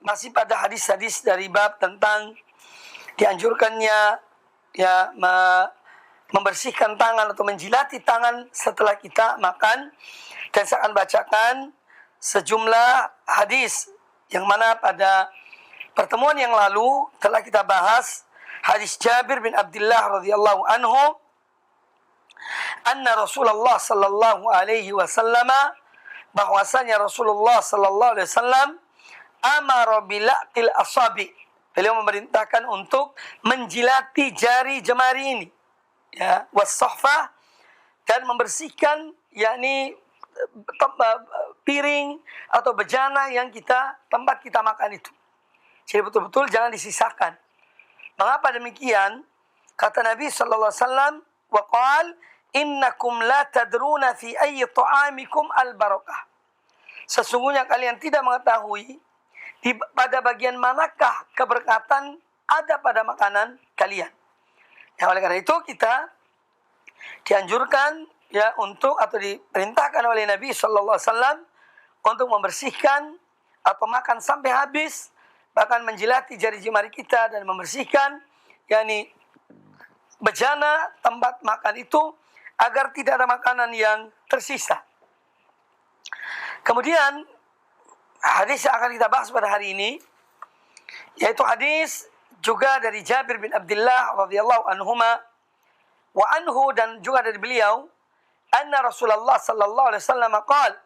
masih pada hadis-hadis dari bab tentang dianjurkannya ya membersihkan tangan atau menjilati tangan setelah kita makan. Dan saya akan bacakan sejumlah hadis yang mana pada pertemuan yang lalu telah kita bahas hadis Jabir bin Abdullah radhiyallahu anhu, anna Rasulullah sallallahu alaihi wasallam, bahwasanya Rasulullah sallallahu alaihi wasallam amara bilaqil asabi, beliau memerintahkan untuk menjilati jari jemari ini, ya, wasahfah, dan membersihkan yakni piring atau bejana yang tempat kita makan itu. Jadi betul-betul jangan disisakan. Mengapa demikian? Kata Nabi sallallahu alaihi wasallam, wa qala innakum la tadruna fi ayyi ta'amikum al-barakah. Sesungguhnya kalian tidak mengetahui pada bagian manakah keberkatan ada pada makanan kalian. Ya, oleh karena itu kita dianjurkan ya untuk atau diperintahkan oleh Nabi sallallahu alaihi wasallam untuk membersihkan atau makan sampai habis, bahkan menjilati jari jemari kita dan membersihkan yakni bejana tempat makan itu agar tidak ada makanan yang tersisa. Kemudian hadis yang akan kita bahas pada hari ini yaitu hadis juga dari Jabir bin Abdullah radhiyallahu anhuma wa anhu, dan juga dari beliau, anna Rasulullah sallallahu alaihi wasallam qala,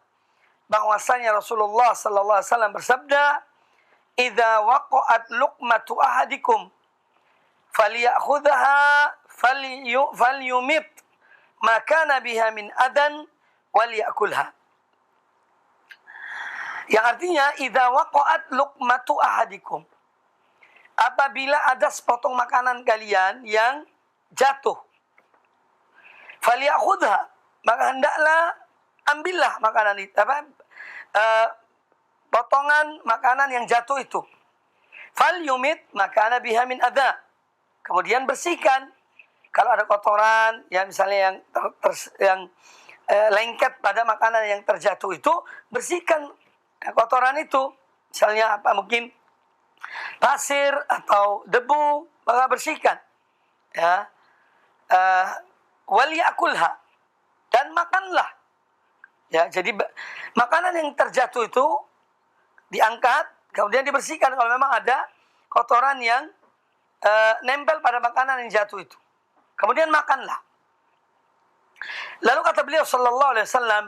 bahwasanya Rasulullah sallallahu alaihi wasallam bersabda, idza waqa'at luqmatu ahadikum falyakhudhaha falyumit ma kana biha min adan walyakulha. Yang artinya idza waqa'at luqmatu ahadikum, apabila ada sepotong makanan kalian yang jatuh, falyakhudha, maka hendaklah ambillah makanan itu, potongan makanan yang jatuh itu. Falyumit maka ana biha min adza, kemudian bersihkan. Kalau ada kotoran ya misalnya yang lengket pada makanan yang terjatuh itu, bersihkan kotoran itu. Misalnya apa, mungkin pasir atau debu, maka bersihkan. Ya, waliyakulha, dan makanlah. Ya, jadi makanan yang terjatuh itu diangkat, kemudian dibersihkan kalau memang ada kotoran yang nempel pada makanan yang jatuh itu. Kemudian makanlah. Lalu kata beliau sallallahu alaihi wasallam,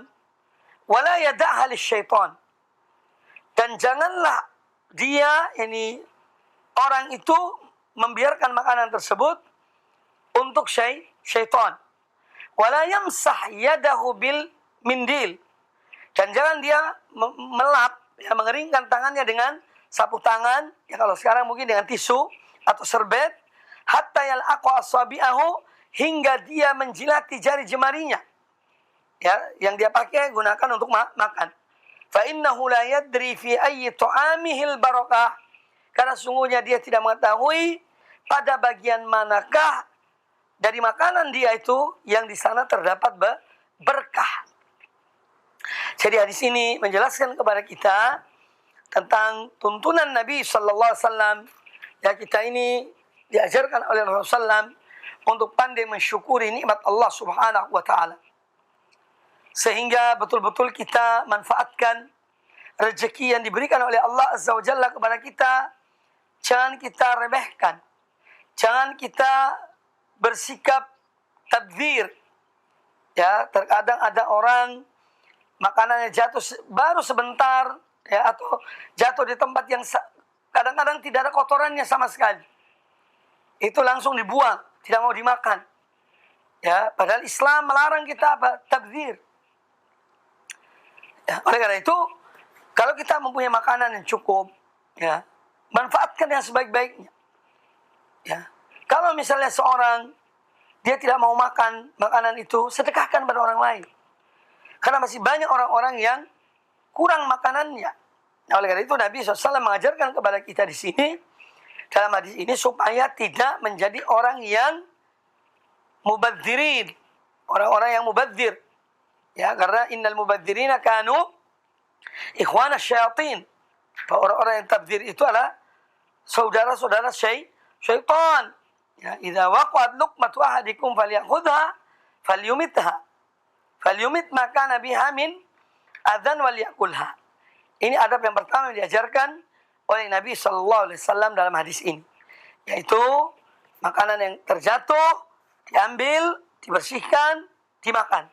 wala yada'ha lisyaitan, dan janganlah dia, ini orang itu, membiarkan makanan tersebut untuk syaitan. Wala yamsah yadahu bil mindil, dan jangan dia melap, ya, mengeringkan tangannya dengan sapu tangan, ya kalau sekarang mungkin dengan tisu atau serbet, hatta yal'aqa asabi'ahu, hingga dia menjilati jari jemarinya, ya, yang dia pakai gunakan untuk makan. Fa innahu la yadri fi ayyi ta'amihil barakah, karena sungguhnya dia tidak mengetahui pada bagian manakah dari makanan dia itu yang di sana terdapat berkah. Jadi hadis ini menjelaskan kepada kita tentang tuntunan Nabi sallallahu alaihi wasallam. Ya, kita ini diajarkan oleh Rasulullah SAW untuk pandai mensyukuri nikmat Allah Subhanahu wa taala, sehingga betul-betul kita manfaatkan rezeki yang diberikan oleh Allah Azza wa Jalla kepada kita. Jangan kita remehkan, jangan kita bersikap tabdzir. Ya, terkadang ada orang makanannya jatuh baru sebentar, ya, atau jatuh di tempat yang kadang-kadang tidak ada kotorannya sama sekali, itu langsung dibuang, tidak mau dimakan. Ya, padahal Islam melarang kita tabdzir. Ya, oleh karena itu, kalau kita mempunyai makanan yang cukup, ya, manfaatkan yang sebaik-baiknya. Ya, kalau misalnya seorang dia tidak mau makan makanan itu, sedekahkan pada orang lain. Karena masih banyak orang-orang yang kurang makanannya. Nah, oleh karena itu Nabi SAW mengajarkan kepada kita di sini, dalam hadis ini, supaya tidak menjadi orang yang mubadzirin, orang-orang yang mubadzir. Ya, karena innal mubadzirina kanu ikhwana syayatin. Bahwa orang-orang yang tabdzir itu adalah saudara-saudara syaitan. Ya, idza waqa'at luqmatu ahadikum falyakhudha falyumitha. Falyumit maka nabiha min adzan wal yakulha. Ini adab yang pertama yang diajarkan oleh Nabi sallallahu alaihi wasallam dalam hadis ini, yaitu makanan yang terjatuh diambil, dibersihkan, dimakan.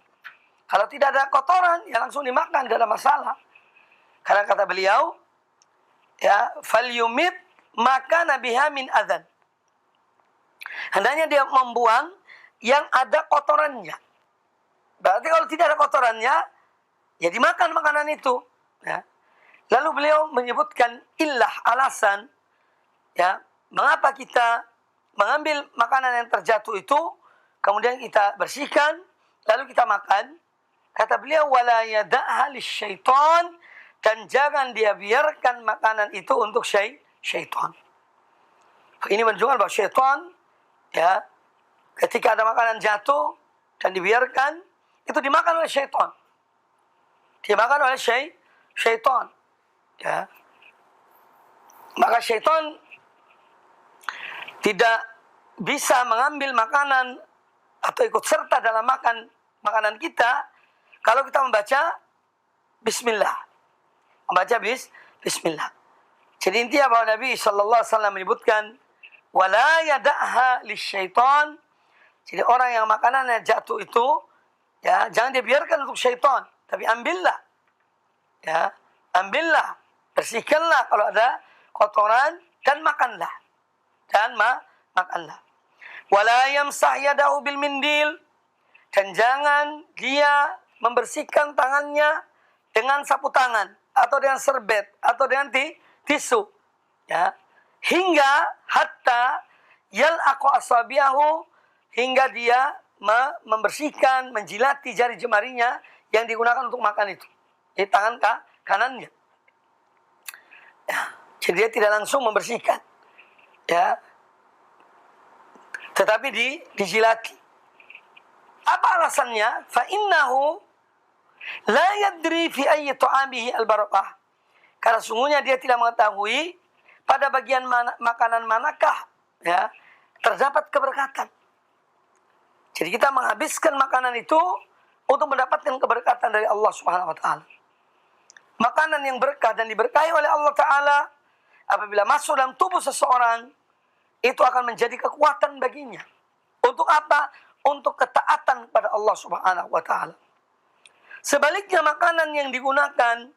Kalau tidak ada kotoran, ya langsung dimakan, tidak ada masalah. Karena kata beliau, ya, falyumit maka nabiha min adzan. Hendaknya dia membuang yang ada kotorannya. Berarti kalau tidak ada kotorannya, ya dimakan makanan itu. Ya. Lalu beliau menyebutkan illah, alasan, ya, mengapa kita mengambil makanan yang terjatuh itu, kemudian kita bersihkan, lalu kita makan. Kata beliau, wala yada'ha lisyaitan, dan jangan dia biarkan makanan itu untuk syaitan. Ini menunjukkan bahwa syaitan, ya, ketika ada makanan jatuh dan dibiarkan, itu dimakan oleh syaitan. Dimakan oleh syaitan. Ya. Maka syaitan tidak bisa mengambil makanan atau ikut serta dalam makan makanan kita kalau kita membaca bismillah. Membaca bismillah. Jadi intinya bahwa Nabi sallallahu alaihi wasallam menyebutkan wala yada'ha lisyaitan. Jadi orang yang makanannya jatuh itu, ya, jangan dibiarkan untuk syaitan, tapi ambillah. Ya, ambillah, bersihkanlah kalau ada kotoran dan makanlah. Makanlah. Wala yamsah yadahu bil mindil, dan jangan dia membersihkan tangannya dengan sapu tangan atau dengan serbet atau dengan tisu. Ya. Hingga hatta yal'aqu asabi'ahu, hingga dia membersihkan, menjilati jari jemarinya yang digunakan untuk makan itu. Di tangan kanannya. Ya, jadi dia tidak langsung membersihkan. Ya. Tetapi dijilati. Apa alasannya? Fa innahu la yadri fi ayyi ta'amihi al-barakah. Karena sungguhnya dia tidak mengetahui pada bagian makanan manakah, ya, terdapat keberkatan. Jadi kita menghabiskan makanan itu untuk mendapatkan keberkatan dari Allah Subhanahu wa taala. Makanan yang berkah dan diberkahi oleh Allah taala apabila masuk dalam tubuh seseorang, itu akan menjadi kekuatan baginya. Untuk apa? Untuk ketaatan kepada Allah Subhanahu wa taala. Sebaliknya makanan yang digunakan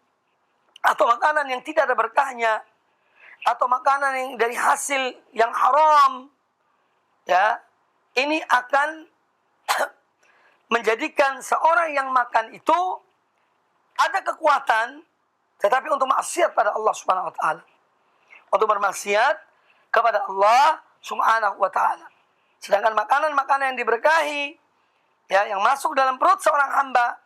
atau makanan yang tidak ada berkahnya atau makanan yang dari hasil yang haram, ya, ini akan menjadikan seorang yang makan itu ada kekuatan, tetapi untuk maksiat pada Allah Subhanahu wa taala. Untuk bermaksiat kepada Allah Subhanahu wa taala. Sedangkan makanan-makanan yang diberkahi, ya, yang masuk dalam perut seorang hamba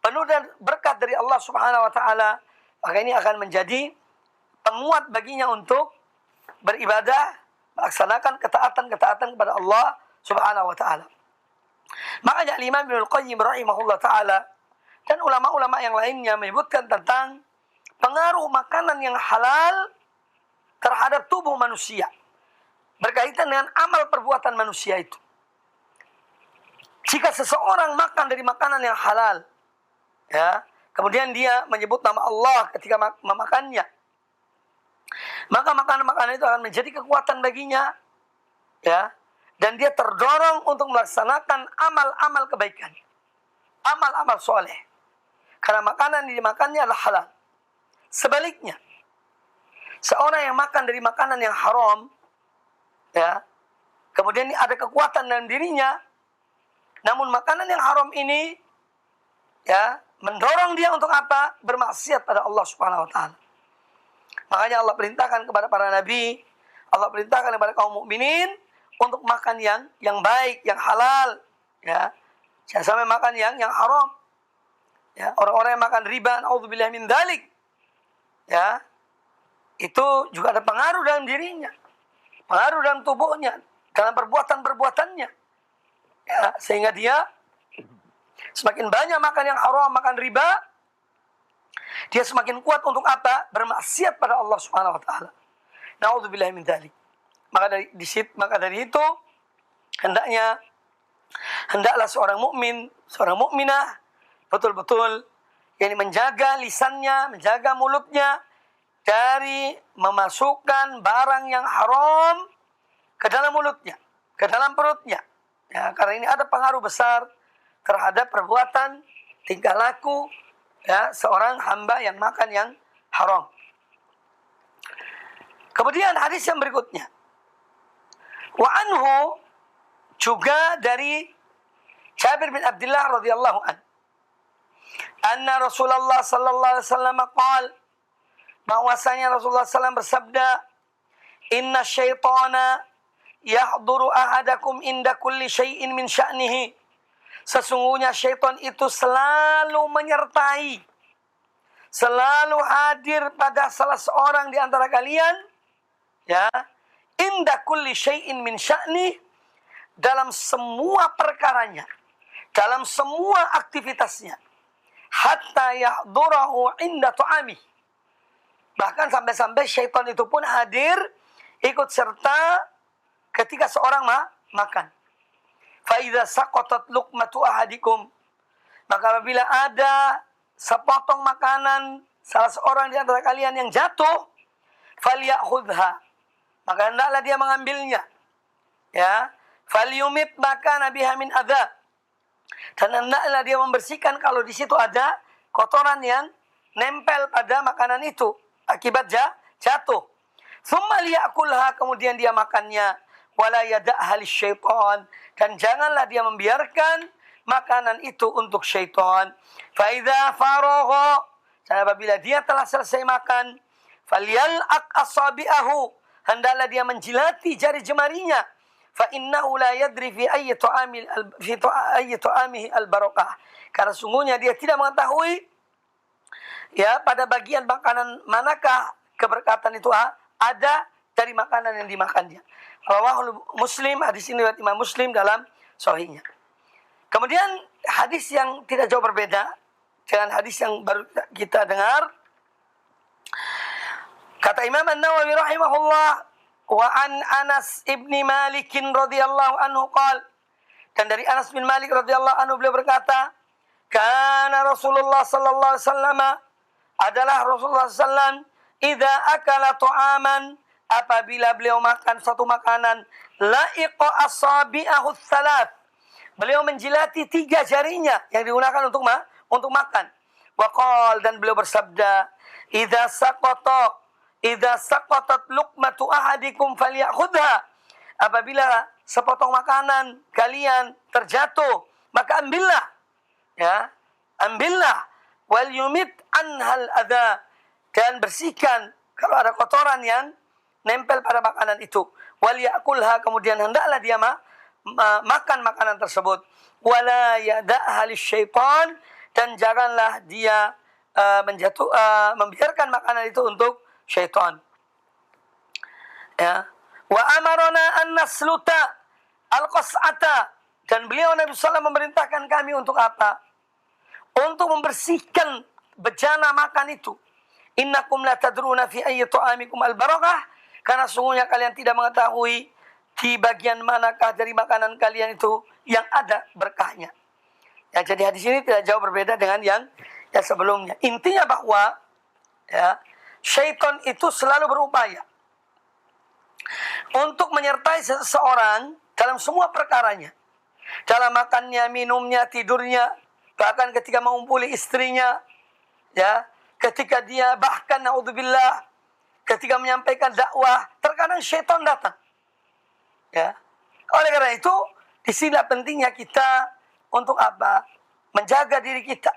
penuh dan berkat dari Allah Subhanahu wa taala, maka ini akan menjadi penguat baginya untuk beribadah, melaksanakan ketaatan kepada Allah Subhanahu wa taala. Makanya Imam Ibnul Qayyim rahimahullah taala dan ulama-ulama yang lainnya menyebutkan tentang pengaruh makanan yang halal terhadap tubuh manusia berkaitan dengan amal perbuatan manusia itu. Jika seseorang makan dari makanan yang halal, ya, kemudian dia menyebut nama Allah ketika memakannya, maka makanan-makanan itu akan menjadi kekuatan baginya, ya, dan dia terdorong untuk melaksanakan amal-amal kebaikan, amal-amal soleh, karena makanan yang dimakannya adalah halal. Sebaliknya, seorang yang makan dari makanan yang haram, ya, kemudian ada kekuatan dalam dirinya, namun makanan yang haram ini, ya, mendorong dia untuk apa? Bermaksiat pada Allah Subhanahu wa taala. Makanya Allah perintahkan kepada para nabi, Allah perintahkan kepada kaum mukminin untuk makan yang baik, yang halal, ya. Jangan sampai makan yang haram. Ya, orang-orang yang makan riba, naudzubillah min dzalik, ya, itu juga ada pengaruh dalam dirinya, pengaruh dalam tubuhnya, dalam perbuatan-perbuatannya, ya, sehingga dia semakin banyak makan yang haram, makan riba, Dia semakin kuat untuk apa? Bermaksiat pada Allah Subhanahu wa taala. Nauzubillahi min dzalik. Maka dari itu hendaklah seorang mukmin, seorang mukminah betul-betul menjaga lisannya, menjaga mulutnya dari memasukkan barang yang haram ke dalam mulutnya, ke dalam perutnya. Ya, karena ini ada pengaruh besar terhadap perbuatan tingkah laku seorang hamba yang makan yang haram. Kemudian hadis yang berikutnya. Wa anhu, juga dari Jabir bin Abdullah radhiyallahu an. Anna Rasulullah sallallahu alaihi wasallam qaal, bahwasanya Rasulullah SAW bersabda, inna syaitana yahduru ahadakum inda kulli syai'in min sya'nihi. Sesungguhnya syaitan itu selalu menyertai, selalu hadir pada salah seorang di antara kalian, inda kulli syai'in min sya'ni, dalam semua perkaranya, dalam semua aktivitasnya, hatta yahdurahu inda tu'ami. Bahkan sampai-sampai syaitan itu pun hadir, ikut serta ketika seorang makan. Fa idza saqatat luqmatu ahadikum, maka apabila ada sepotong makanan salah seorang di antara kalian yang jatuh, falyakhudha, maka hendaklah dia mengambilnya. Falyumit maka nabiha min adza, dan hendaklah dia membersihkan kalau di situ ada kotoran yang nempel pada makanan itu akibat jatuh. Tsumma liyakulha, kemudian dia makannya. Wala yada'ha lisyaitan, dan janganlah dia membiarkan makanan itu untuk syaitan. Fa idza faragha, dan apabila dia telah selesai makan, falyal'aq asabi'ahu, hendaklah dia menjilati jari jemarinya. Fa innahu la yadri fi ayyi ta'amihi al-barakah, karena sungguhnya dia tidak mengetahui pada bagian makanan manakah keberkatan itu ada dari makanan yang dimakannya. Rawahul Muslim, hadis ini riwayat Imam Muslim dalam sahihnya. Kemudian hadis yang tidak jauh berbeda dengan hadis yang baru kita dengar. Kata Imam An-Nawawi rahimahullah, wa an Anas ibni Malik radhiyallahu anhu qala, dan dari Anas bin Malik radhiyallahu anhu beliau berkata, kana Rasulullah sallallahu alaihi wasallam, adalah Rasulullah sallallahu, idza akala ta'aman, apabila beliau makan satu makanan, la'iqa asabi'ahu tsalath, beliau menjilati 3 jarinya yang digunakan untuk makan. Wa qala, dan beliau bersabda, idza saqatat luqmatu ahadikum falyakhudha, apabila sepotong makanan kalian terjatuh, maka ambillah, ambillah, wal yumit anhal adza, dan bersihkan kalau ada kotoran yang nempel pada makanan itu. Wal yakulha, kemudian hendaklah dia makan makanan tersebut. Wala yada'ha lisyaitan, dan janganlah dia membiarkan makanan itu untuk syaitan. Wa amarona an nasluta al-qas'ata, dan beliau Nabi SAW memerintahkan kami untuk apa? Untuk membersihkan bejana makan itu. Innakum la tadruna fi ayyi ta'amikum al-barakah, karena sungguhnya kalian tidak mengetahui di bagian manakah dari makanan kalian itu yang ada berkahnya. Jadi hadis ini tidak jauh berbeda dengan yang sebelumnya. Intinya bahwa syaitan itu selalu berupaya untuk menyertai seseorang dalam semua perkaranya. Dalam makannya, minumnya, tidurnya, bahkan ketika mengumpuli istrinya, ketika dia bahkan naudzubillah ketika menyampaikan dakwah, terkadang syaitan datang. Oleh karena itu, disinilah pentingnya kita untuk apa? Menjaga diri kita,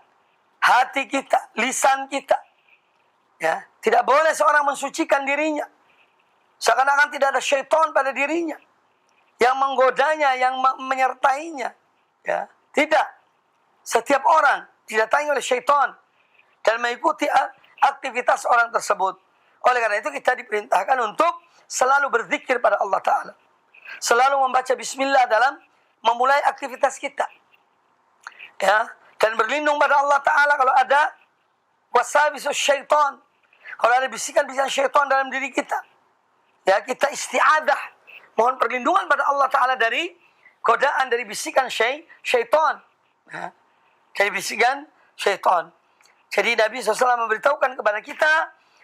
hati kita, lisan kita. Tidak boleh seorang mensucikan dirinya seakan-akan tidak ada syaitan pada dirinya yang menggodanya, yang menyertainya. Tidak. Setiap orang didatangi oleh syaitan dan mengikuti aktivitas orang tersebut. Oleh karena itu kita diperintahkan untuk selalu berzikir pada Allah Ta'ala. Selalu membaca bismillah dalam memulai aktivitas kita. Dan berlindung pada Allah Ta'ala kalau ada wasawisus syaitan. Kalau ada bisikan-bisikan syaitan dalam diri kita, ya kita isti'adah, mohon perlindungan pada Allah Ta'ala dari godaan, dari bisikan syaitan. Ya. Dari bisikan syaitan. Jadi Nabi SAW memberitahukan kepada kita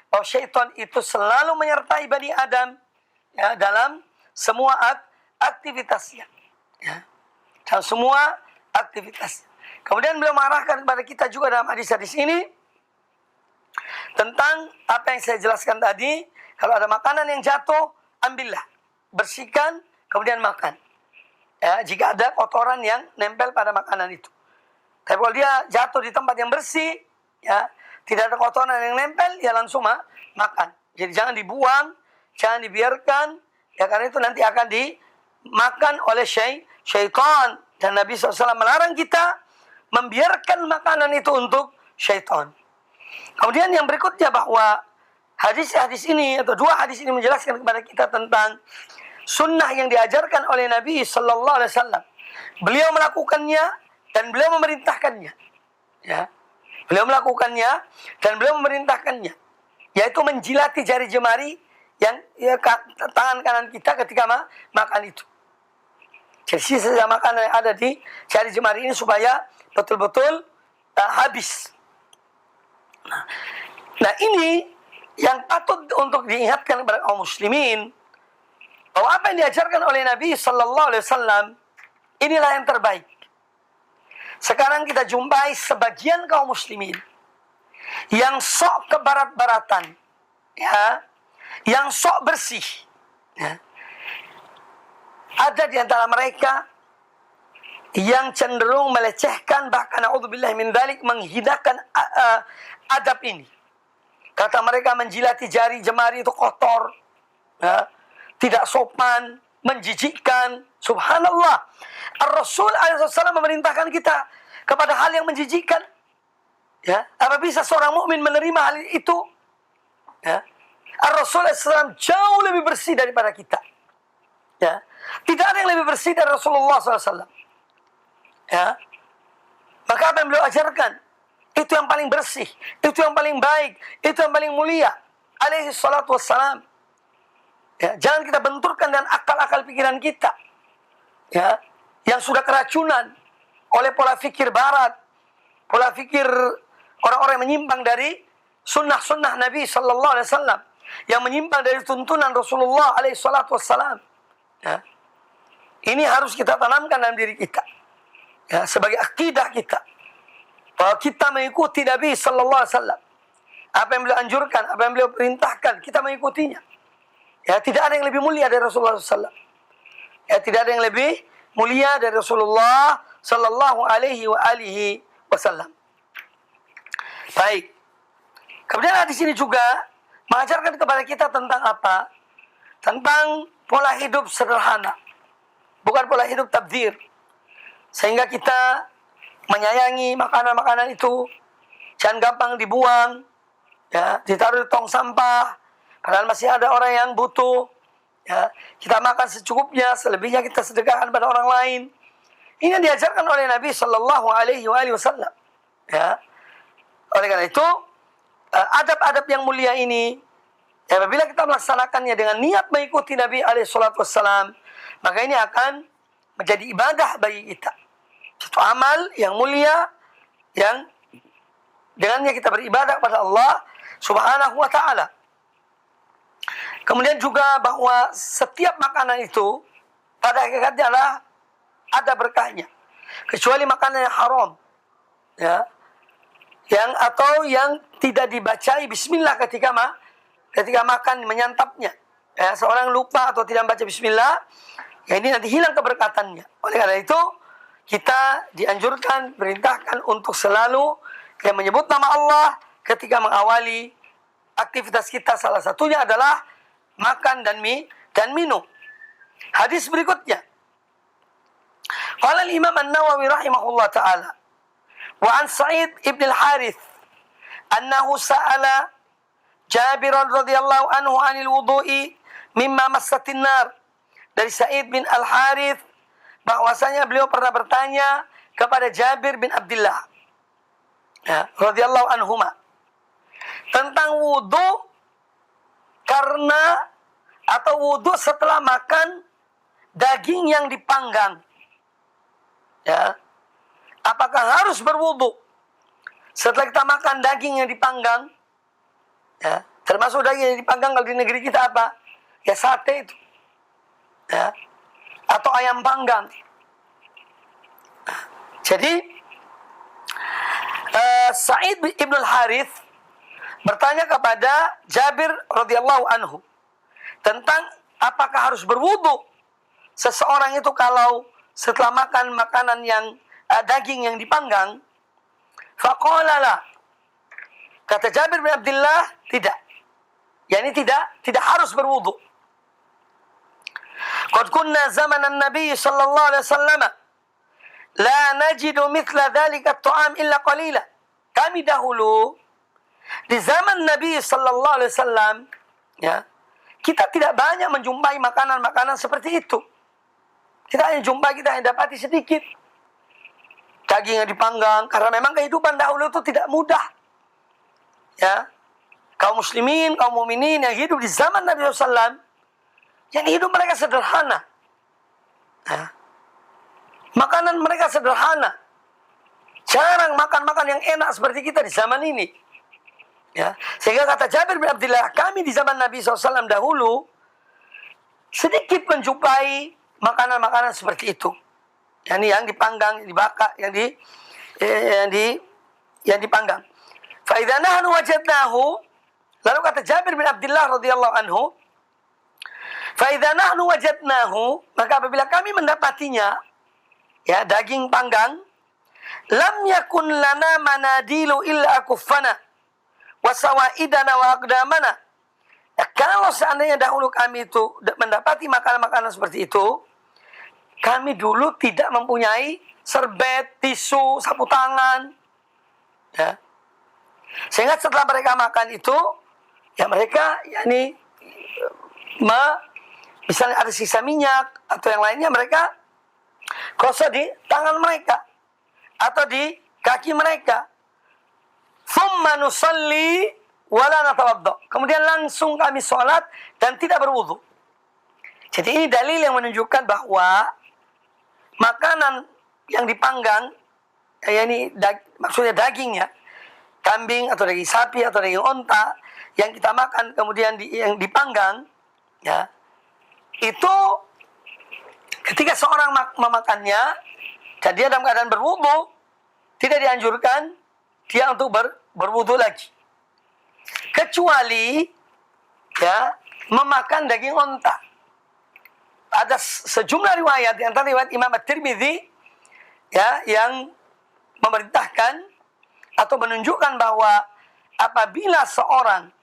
bahwa syaitan itu selalu menyertai Bani Adam, ya, dalam semua aktivitasnya. Ya. Dalam semua aktivitas. Kemudian beliau mengarahkan kepada kita juga dalam hadis-hadis ini tentang apa yang saya jelaskan tadi. Kalau ada makanan yang jatuh, ambillah, bersihkan, kemudian makan. Ya, jika ada kotoran yang nempel pada makanan itu. Tapi kalau dia jatuh di tempat yang bersih, ya, tidak ada kotoran yang nempel, ya langsung makan. Jadi jangan dibuang, jangan dibiarkan, ya, karena itu nanti akan dimakan oleh syaitan. Dan Nabi SAW melarang kita membiarkan makanan itu untuk syaitan. Kemudian yang berikutnya bahwa hadis-hadis ini atau dua hadis ini menjelaskan kepada kita tentang sunnah yang diajarkan oleh Nabi Sallallahu Alaihi Wasallam. Beliau melakukannya dan beliau memerintahkannya. Ya, beliau melakukannya dan beliau memerintahkannya, yaitu menjilati jari jemari yang tangan kanan kita ketika makan itu. Jadi sisa makanan yang ada di jari jemari ini supaya betul-betul habis. Nah ini yang patut untuk diingatkan kepada kaum muslimin, bahwa apa yang diajarkan oleh Nabi Sallallahu Alaihi Wasallam inilah yang terbaik. Sekarang kita jumpai sebagian kaum muslimin yang sok kebarat-baratan, ya, yang sok bersih, ya. Ada di antara mereka yang cenderung melecehkan, bahkan na'udzubillah min dzalik, menghinakan adab ini. Kata mereka menjilati jari jemari itu kotor, ya, tidak sopan, menjijikkan. Subhanallah. Ar-Rasul SAW memerintahkan kita kepada hal yang menjijikkan. Ya, apa bisa seorang mukmin menerima hal itu? Ya. Ar-Rasul SAW jauh lebih bersih daripada kita. Ya. Tidak ada yang lebih bersih dari Rasulullah SAW. Ya. Maka apa yang beliau ajarkan, itu yang paling bersih, itu yang paling baik, itu yang paling mulia. Alaihi salatu wassalam. Ya, jangan kita benturkan dengan akal-akal pikiran kita, ya, yang sudah keracunan oleh pola fikir Barat, pola fikir orang-orang yang menyimpang dari sunnah-sunnah Nabi Sallallahu Alaihi Wasallam, yang menyimpang dari tuntunan Rasulullah Alaihi Salatu Wassalam. Ya. Ini harus kita tanamkan dalam diri kita, ya, sebagai akidah kita, bahwa kita mengikuti Nabi Sallallahu Alaihi Wasallam. Apa yang beliau anjurkan, apa yang beliau perintahkan, kita mengikutinya. Ya, tidak ada yang lebih mulia dari Rasulullah SAW. Ya, tidak ada yang lebih mulia dari Rasulullah Sallallahu Alaihi Wasallam. Baik. Kemudian di sini juga mengajarkan kepada kita tentang apa? Tentang pola hidup sederhana, bukan pola hidup tabdzir. Sehingga kita menyayangi makanan-makanan itu, jangan gampang dibuang, ya, ditaruh di tong sampah. Padahal masih ada orang yang butuh. Ya, kita makan secukupnya, selebihnya kita sedekahkan pada orang lain. Ini yang diajarkan oleh Nabi Sallallahu Alaihi Wasallam. Ya, oleh karena itu, adab-adab yang mulia ini, ya, apabila kita melaksanakannya dengan niat mengikuti Nabi Alaihi Wasallam, maka ini akan menjadi ibadah bagi kita. Satu amal yang mulia, yang dengannya kita beribadah kepada Allah Subhanahu Wa Taala. Kemudian juga bahwa setiap makanan itu pada hakikatnya adalah ada berkahnya, kecuali makanan yang haram, ya, yang tidak dibacai Bismillah ketika makan, menyantapnya. Ya, seorang lupa atau tidak membaca Bismillah, ya ini nanti hilang keberkatannya. Oleh karena itu kita dianjurkan, perintahkan untuk selalu yang menyebut nama Allah ketika mengawali aktivitas kita. Salah satunya adalah makan dan minum. Hadis berikutnya, qala al-Imam An-Nawawi rahimahullah ta'ala, wa an Sa'id ibn al-Harith annahu sa'ala Jabir radhiyallahu anhu 'anil wudu'i mimma massatin nar. Dari Sa'id bin al-Harith bahwasanya beliau pernah bertanya kepada Jabir bin Abdullah, ya, radhiyallahu anhuma, tentang wudu karena atau wudu setelah makan daging yang dipanggang. Ya. Apakah harus berwudu setelah kita makan daging yang dipanggang? Ya. Termasuk daging yang dipanggang kalau di negeri kita apa? Ya sate itu. Ya. Atau ayam panggang. Jadi Sa'id ibn al-Harith bertanya kepada Jabir radhiyallahu anhu tentang apakah harus berwudu seseorang itu kalau setelah makan makanan yang daging yang dipanggang. Faqala la. Kata Jabir bin Abdullah, tidak. Yani tidak harus berwudu. Qad kunna zamanan Nabi sallallahu alaihi wasallam la najidu mithla dhalika at-ta'am illa qalila. Kami dahulu di zaman Nabi sallallahu alaihi wasallam, ya, kita tidak banyak menjumpai makanan-makanan seperti itu. Kita hanya jumpai, kita hanya dapati sedikit daging yang dipanggang, karena memang kehidupan dahulu itu tidak mudah. Ya, kaum muslimin, kaum mukminin yang hidup di zaman Nabi SAW, yang hidup mereka sederhana. Ya. Makanan mereka sederhana. Jarang makan-makan yang enak seperti kita di zaman ini. Ya. Sehingga kata Jabir bin Abdullah, kami di zaman Nabi SAW dahulu sedikit menjumpai makanan-makanan seperti itu. Yang dipanggang, yang dibakar, yang dipanggang. Fa idza nahnu wajadnahu, lalu kata Jabir bin Abdullah radhiyallahu anhu, fa idza nahnu wajadnahu, maka apabila kami mendapatinya, ya, daging panggang, lam yakun lana manadilu illa akuffana wa sawaidana wa aqdamana. Ya, kalau seandainya dahulu kami itu mendapati makanan-makanan seperti itu, kami dulu tidak mempunyai serbet, tisu, sapu tangan. Ya. Sehingga setelah mereka makan itu, ya mereka misalnya ada sisa minyak atau yang lainnya, mereka gosok di tangan mereka atau di kaki mereka. Thumma nusalli wala natawadda. Kemudian langsung kami sholat dan tidak berwudu. Jadi ini dalil yang menunjukkan bahwa makanan yang dipanggang, maksudnya dagingnya, kambing atau daging sapi atau daging onta yang kita makan kemudian yang dipanggang, ya, itu ketika seorang memakannya dan dia dalam keadaan berwudu, tidak dianjurkan dia untuk berwudu lagi, kecuali, ya, memakan daging onta. Ada sejumlah riwayat, di antara riwayat Imam At-Tirmidzi, ya, yang memerintahkan atau menunjukkan bahwa apabila seorang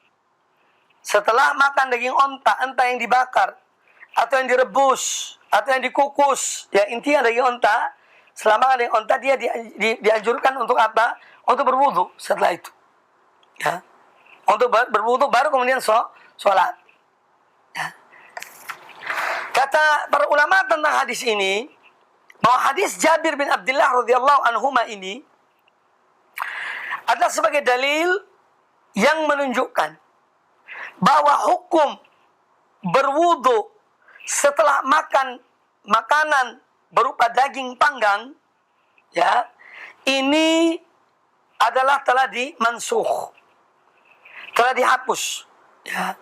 setelah makan daging onta, entah yang dibakar atau yang direbus atau yang dikukus, ya intinya daging onta, selama makan daging onta dia dianjurkan untuk apa? Untuk berwudu setelah itu. Ya. Untuk berwudu baru kemudian sholat. Ya. Kata para ulama tentang hadis ini, bahwa hadis Jabir bin Abdullah radhiyallahu anhuma ini adalah sebagai dalil yang menunjukkan bahwa hukum berwudu setelah makan makanan berupa daging panggang, ya, ini adalah telah dimansuh, telah dihapus, ya.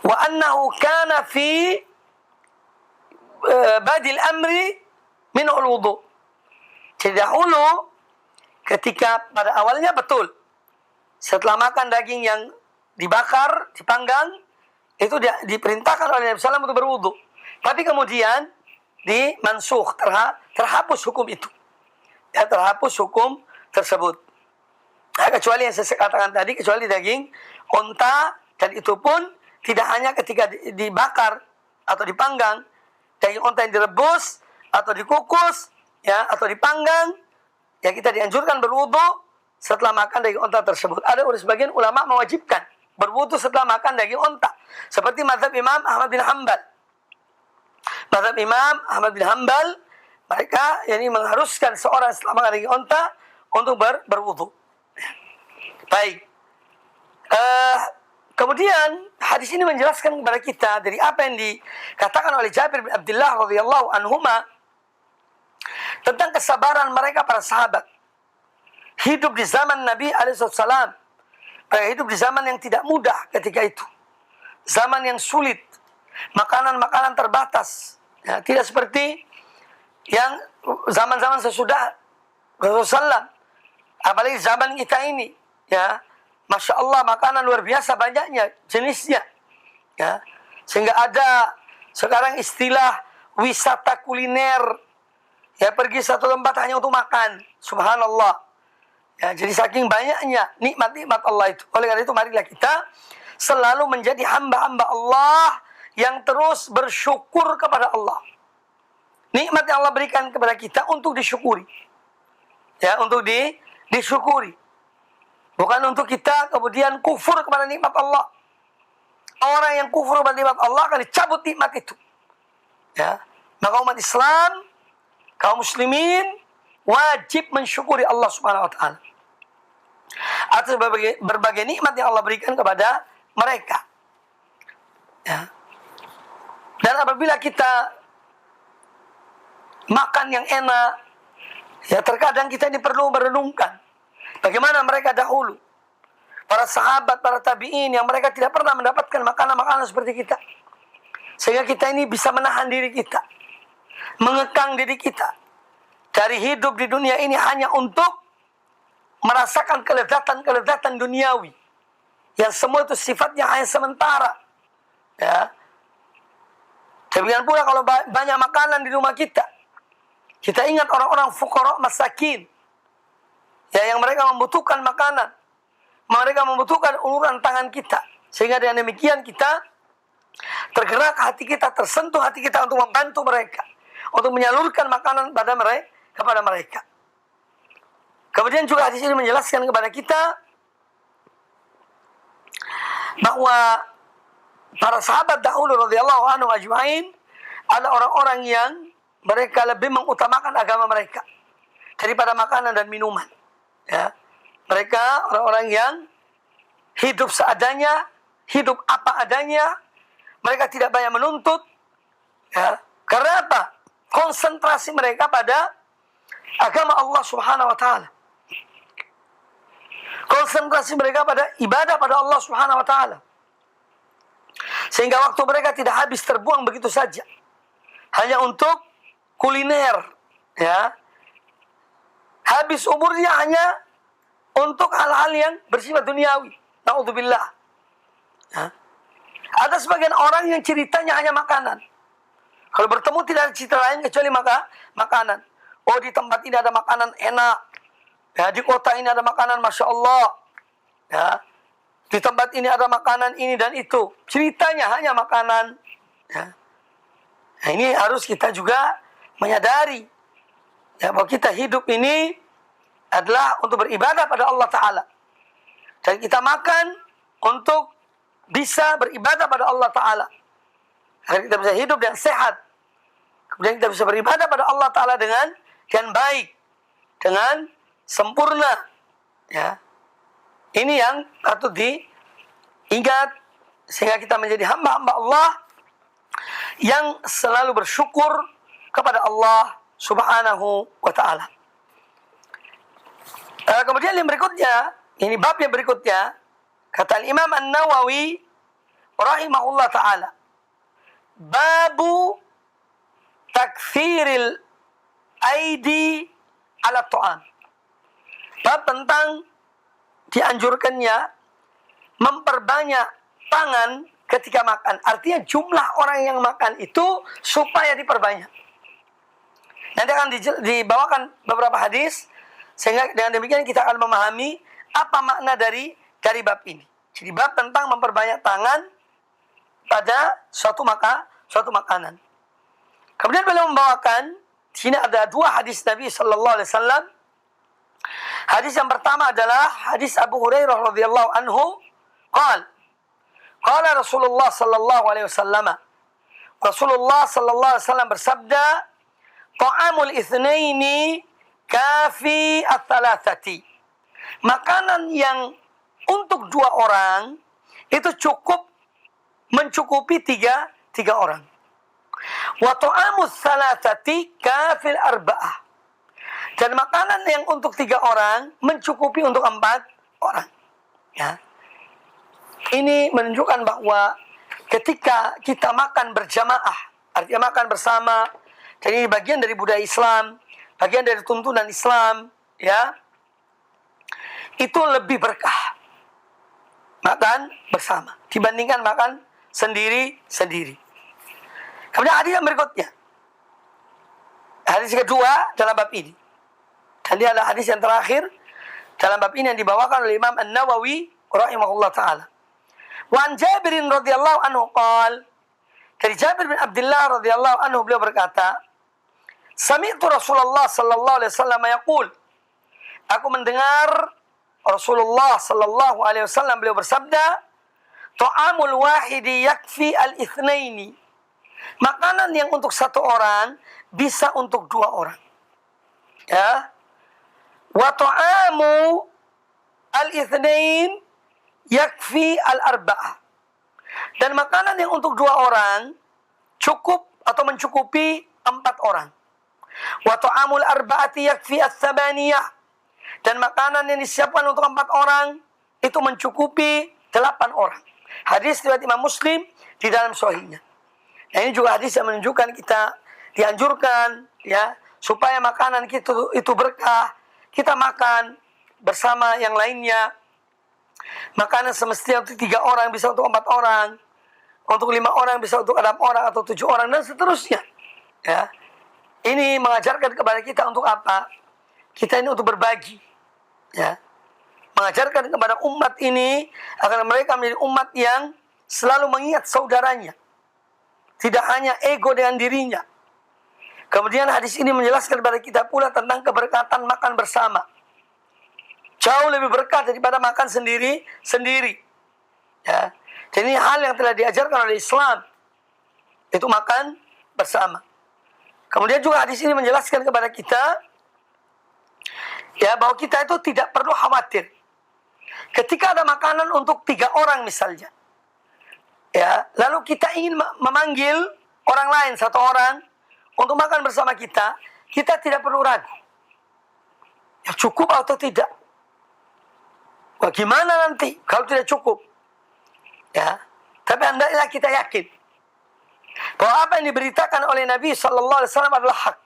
Wa annahu kana fi badil amri min al-wudu. Jadi dahulu ketika pada awalnya betul setelah makan daging yang dibakar, dipanggang, itu diperintahkan oleh Nabi SAW untuk berwudu. Tapi kemudian dimansuh, terhapus hukum itu. Ya, terhapus hukum tersebut. Nah, kecuali yang saya katakan tadi, kecuali daging onta, dan itu pun tidak hanya ketika dibakar atau dipanggang, daging onta yang direbus atau dikukus, ya, atau dipanggang, ya kita dianjurkan berwudu setelah makan daging onta tersebut. Ada sebagian ulama mewajibkan berwudu setelah makan daging onta, seperti mazhab Imam Ahmad bin Hanbal. Mazhab Imam Ahmad bin Hanbal, mereka mengharuskan seorang setelah makan daging onta untuk berwudu. Baik. Kemudian hadis ini menjelaskan kepada kita dari apa yang dikatakan oleh Jabir bin Abdullah radhiyallahu anhuma tentang kesabaran mereka para sahabat. Hidup di zaman Nabi alaihissalam. Hidup di zaman yang tidak mudah ketika itu. Zaman yang sulit. Makanan-makanan terbatas. Ya, tidak seperti yang zaman-zaman sesudah Rasulullah. Apalagi zaman kita ini. Ya, Masya Allah, makanan luar biasa banyaknya jenisnya. Ya, sehingga ada sekarang istilah wisata kuliner. Ya, pergi satu tempat hanya untuk makan. Subhanallah. Ya, jadi saking banyaknya nikmat-nikmat Allah itu. Oleh karena itu marilah kita selalu menjadi hamba-hamba Allah yang terus bersyukur kepada Allah. Nikmat yang Allah berikan kepada kita untuk disyukuri. Ya, untuk disyukuri. Bukan untuk kita kemudian kufur kepada nikmat Allah. Orang yang kufur kepada nikmat Allah akan dicabut nikmat itu. Ya, maka umat Islam, kaum muslimin wajib mensyukuri Allah Subhanahu wa taala atas berbagai nikmat yang Allah berikan kepada mereka. Ya. Dan apabila kita makan yang enak, ya terkadang kita ini perlu merenungkan bagaimana mereka dahulu, para sahabat, para tabi'in yang mereka tidak pernah mendapatkan makanan-makanan seperti kita. Sehingga kita ini bisa menahan diri kita, mengekang diri kita dari hidup di dunia ini hanya untuk merasakan kelezatan-kelezatan duniawi. Yang semua itu sifatnya hanya sementara. Ya. Demikian pula kalau banyak makanan di rumah kita. Kita ingat orang-orang fuqara masakin. Ya, yang mereka membutuhkan makanan. Mereka membutuhkan uluran tangan kita. Sehingga dengan demikian kita tergerak hati kita, tersentuh hati kita untuk membantu mereka. Untuk menyalurkan makanan kepada mereka. Kemudian juga hadis ini menjelaskan kepada kita bahwa para sahabat dahulu radhiyallahu anhum ajma'in ada orang-orang yang mereka lebih mengutamakan agama mereka daripada makanan dan minuman. Ya. Mereka orang-orang yang hidup seadanya, hidup apa adanya. Mereka tidak banyak menuntut. Ya. Karena apa? Konsentrasi mereka pada agama Allah Subhanahu wa taala. Konsentrasi mereka pada ibadah pada Allah Subhanahu wa taala. Sehingga waktu mereka tidak habis terbuang begitu saja. Hanya untuk kuliner, ya. Habis umurnya hanya untuk hal-hal yang bersifat duniawi. Na'udzubillah. Ya. Ada sebagian orang yang ceritanya hanya makanan. Kalau bertemu tidak ada cerita lain kecuali makanan. Oh, di tempat ini ada makanan enak. Ya, di kota ini ada makanan Masya Allah. Ya, di tempat ini ada makanan ini dan itu. Ceritanya hanya makanan. Ya. Nah, ini harus kita juga menyadari. Ya, bahwa kita hidup ini adalah untuk beribadah pada Allah Ta'ala. Dan kita makan untuk bisa beribadah pada Allah Ta'ala. Agar kita bisa hidup dan sehat. Kemudian kita bisa beribadah pada Allah Ta'ala dengan baik. Dengan sempurna. Ya. Ini yang patut diingat. Sehingga kita menjadi hamba-hamba Allah yang selalu bersyukur kepada Allah Subhanahu wa ta'ala. Kemudian yang berikutnya, ini bab yang berikutnya, kata Imam An-Nawawi rahimahullah ta'ala, babu takfiril aidi ala ta'am. Bab tentang dianjurkannya memperbanyak tangan ketika makan. Artinya jumlah orang yang makan itu supaya diperbanyak. Nanti akan dibawakan beberapa hadis sehingga dengan demikian kita akan memahami apa makna dari bab ini. Jadi bab tentang memperbanyak tangan pada suatu makanan. Kemudian beliau membawakan di sini ada dua hadis Nabi sallallahu alaihi wasallam. Hadis yang pertama adalah hadis Abu Hurairah radhiyallahu anhu, qala Rasulullah sallallahu alaihi wasallam. Rasulullah sallallahu alaihi wasallam bersabda, ta'amul itsnaini kafi ats-tsalatsati. Makanan yang untuk 2 orang itu cukup mencukupi tiga orang. Wa ta'amus salasati kafil arba'ah. Dan makanan yang untuk 3 orang mencukupi untuk 4 orang. Ya. Ini menunjukkan bahwa ketika kita makan berjamaah, artinya makan bersama, jadi bagian dari budaya Islam, bagian dari tuntunan Islam, ya, itu lebih berkah makan bersama dibandingkan makan sendiri-sendiri. Kemudian hadis yang berikutnya, hadis kedua dalam bab ini, dan dia adalah hadis yang terakhir dalam bab ini yang dibawakan oleh Imam An-Nawawi rahimahullah taala. Wa an Jabir radhiyallahu anhu qala, dari Jabir bin Abdullah radhiyallahu anhu beliau berkata, sami'tu Rasulullah sallallahu alaihi wasallam yaqul, aku mendengar Rasulullah sallallahu alaihi wasallam beliau bersabda, ta'amul wahidi yakfi al-ithnaini. Makanan yang untuk 1 orang bisa untuk 2 orang. Ya. Wa ta'amu al-ithnain yakfi al-arba'ah. Dan makanan yang untuk 2 orang cukup atau mencukupi 4 orang. Wa ta'amul arba'ati yakfi as-sabaniyah. Dan makanan yang disiapkan untuk 4 orang itu mencukupi 8 orang. Hadis riwayat Imam Muslim di dalam sahihnya. Nah, ini juga hadis yang menunjukkan kita dianjurkan, ya, supaya makanan kita itu berkah. Kita makan bersama yang lainnya. Makanan semestinya untuk 3 orang bisa untuk 4 orang, untuk 5 orang bisa untuk 6 orang atau 7 orang dan seterusnya. Ya, ini mengajarkan kepada kita untuk apa? Kita ini untuk berbagi. Ya, mengajarkan kepada umat ini agar mereka menjadi umat yang selalu mengingat saudaranya, tidak hanya ego dengan dirinya. Kemudian hadis ini menjelaskan kepada kita pula tentang keberkatan makan bersama. Jauh lebih berkah daripada makan sendiri. Ya, jadi ini hal yang telah diajarkan oleh Islam, itu makan bersama. Kemudian juga hadis ini menjelaskan kepada kita, ya, bahwa kita itu tidak perlu khawatir ketika ada makanan untuk 3 orang misalnya, ya, lalu kita ingin memanggil orang lain 1 orang untuk makan bersama kita, kita tidak perlu ragu, ya, cukup atau tidak. Bagaimana nanti kalau tidak cukup, ya, tapi hendaklah kita yakin bahwa apa yang diberitakan oleh Nabi Sallallahu Alaihi Wasallam adalah hak.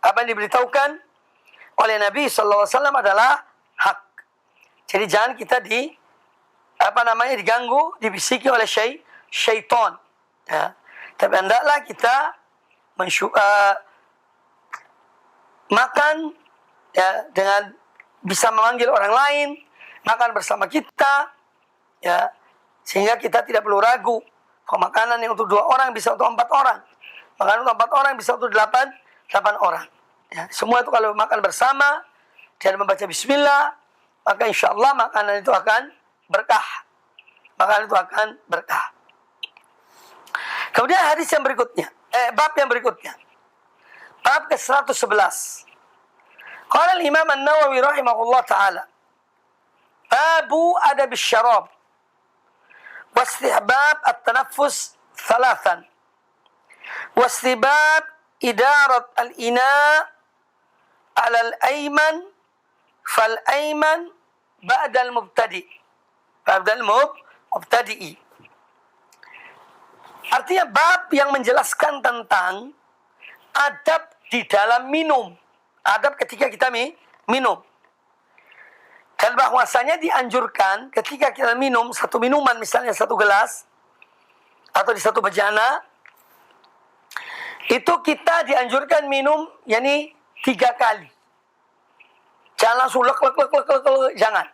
Apa yang diberitahukan oleh Nabi Sallallahu Alaihi Wasallam adalah hak. Jadi jangan kita diganggu, dibisiki oleh syaitan. Ya. Tapi hendaklah kita makan, ya, dengan bisa memanggil orang lain makan bersama kita, ya, sehingga kita tidak perlu ragu. Makanan yang untuk 2 orang bisa untuk 4 orang, makanan untuk 4 orang bisa untuk 8 orang. Ya, semua itu kalau makan bersama dan membaca bismillah, maka insya Allah makanan itu akan berkah. Makanan itu akan berkah. Kemudian hadis yang berikutnya, bab yang berikutnya, bab ke-111. Qala al-Imam An-Nawawi rahimahullah ta'ala, babu adab asy-syarab wa istihbab at-tanaffus 3 wa istibab idarat al-ina' ala al-ayman fal-ayman ba'da al-mubtadi'i. Artinya bab yang menjelaskan tentang adab di dalam minum, adab ketika kita minum. Dan bahwasanya dianjurkan ketika kita minum satu minuman, misalnya 1 gelas atau di 1 bejana, itu kita dianjurkan minum yakni 3 kali. Jangan langsung lek, jangan.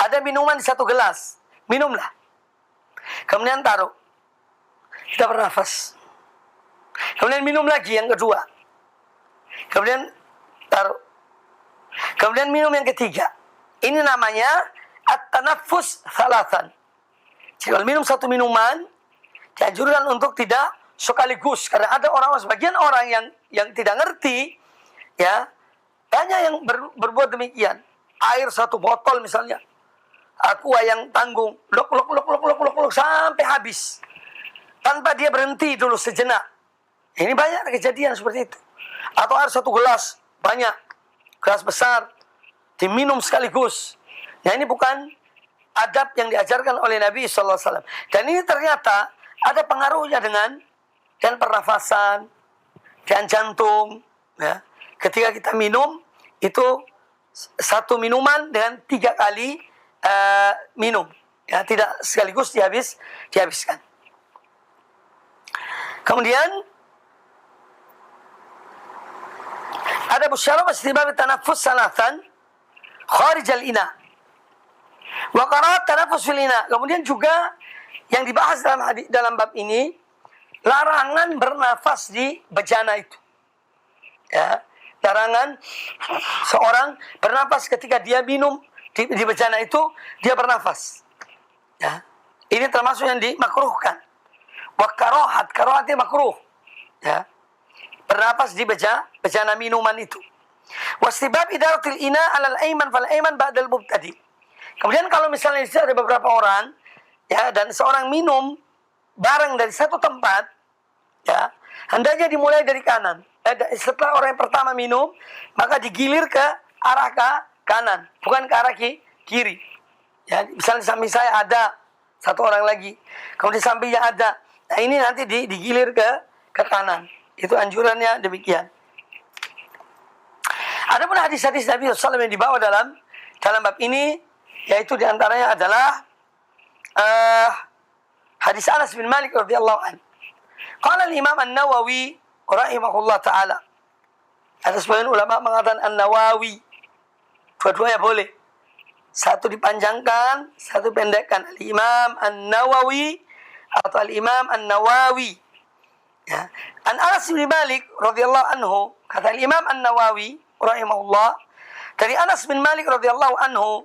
Ada minuman di 1 gelas, minumlah. Kemudian taruh, kita bernafas. Kemudian minum lagi yang kedua. Kemudian taruh. Kemudian minum yang ketiga. Ini namanya at-tanaffus 3. Jadi kalau minum 1 minuman, dianjurkan untuk tidak sekaligus. Karena ada sebagian orang yang tidak ngerti, ya, banyak yang berbuat demikian. Air 1 botol misalnya, aqua yang tanggung, lok sampai habis. Tanpa dia berhenti dulu sejenak. Ini banyak kejadian seperti itu. Atau ada satu gelas, banyak. Gelas besar, diminum sekaligus. Nah ini bukan adab yang diajarkan oleh Nabi SAW. Dan ini ternyata ada pengaruhnya dengan pernafasan, dan jantung. Ya. Ketika kita minum, itu satu minuman dengan 3 kali minum. Ya, tidak sekaligus dihabiskan. Kemudian ada busyara istibab tanaffus salatan kharij al-ina. Wa qaraat tanaffus fil ina. Kemudian juga yang dibahas dalam bab ini, larangan bernafas di bejana itu. Ya, larangan seorang bernafas ketika dia minum di bejana itu, dia bernafas. Ya. Ini termasuk yang dimakruhkan. Wa karohatnya makruh. Ya. Bernafas di bejana minuman itu. Wastibab idaratil ina alal aiman fal aiman ba'dal mubtadi. Kemudian kalau misalnya ada beberapa orang, ya, dan seorang minum barang dari satu tempat, ya, hendaknya dimulai dari kanan. Setelah orang yang pertama minum, maka digilir ke arah kanan, bukan ke arah kiri. Ya, misalnya di samping saya ada satu orang lagi, kemudian di sampingnya ada. Nah, ini nanti digilir ke kanan. Itu anjurannya demikian. Ada pun hadis-hadis Nabi SAW yang dibawa dalam bab ini, yaitu diantaranya adalah hadis Anas bin Malik radhiyallahu anhu. Qala al-Imam An-Nawawi rahimahullah taala. Ada sebagian ulama mengatakan An-Nawawi. Dua-duanya boleh. Satu dipanjangkan, satu pendekkan. Al-Imam An-Nawawi atau Al-Imam An-Nawawi. Ya. An Anas bin Malik radhiyallahu anhu, kata Al-Imam An-Nawawi rahimahullah, dari Anas bin Malik radhiyallahu anhu,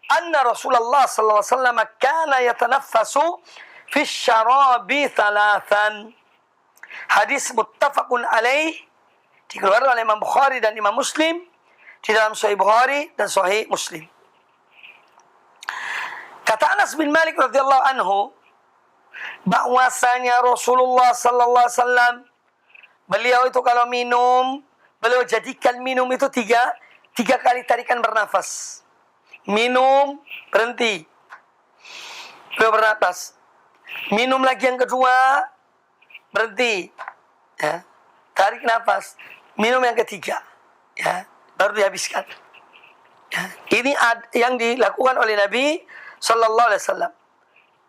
anna Rasulullah sallallahu alaihi wasallam kana yatanaffasu fi syarabi thalathan. Hadis muttafaqun alaih, dikeluarkan oleh Imam Bukhari dan Imam Muslim di dalam Sahih Bukhari dan Sahih Muslim. Kata Anas bin Malik radhiyallahu anhu, bahwasanya Rasulullah sallallahu alaihi wasallam, beliau itu kalau minum, beliau jadikan minum itu tiga kali tarikan bernafas. Minum, berhenti, beliau bernafas. Minum lagi yang kedua, berhenti, ya, tarik nafas. Minum yang ketiga, ya, baru dihabiskan. Ya, ini yang dilakukan oleh Nabi Sallallahu Alaihi Wasallam.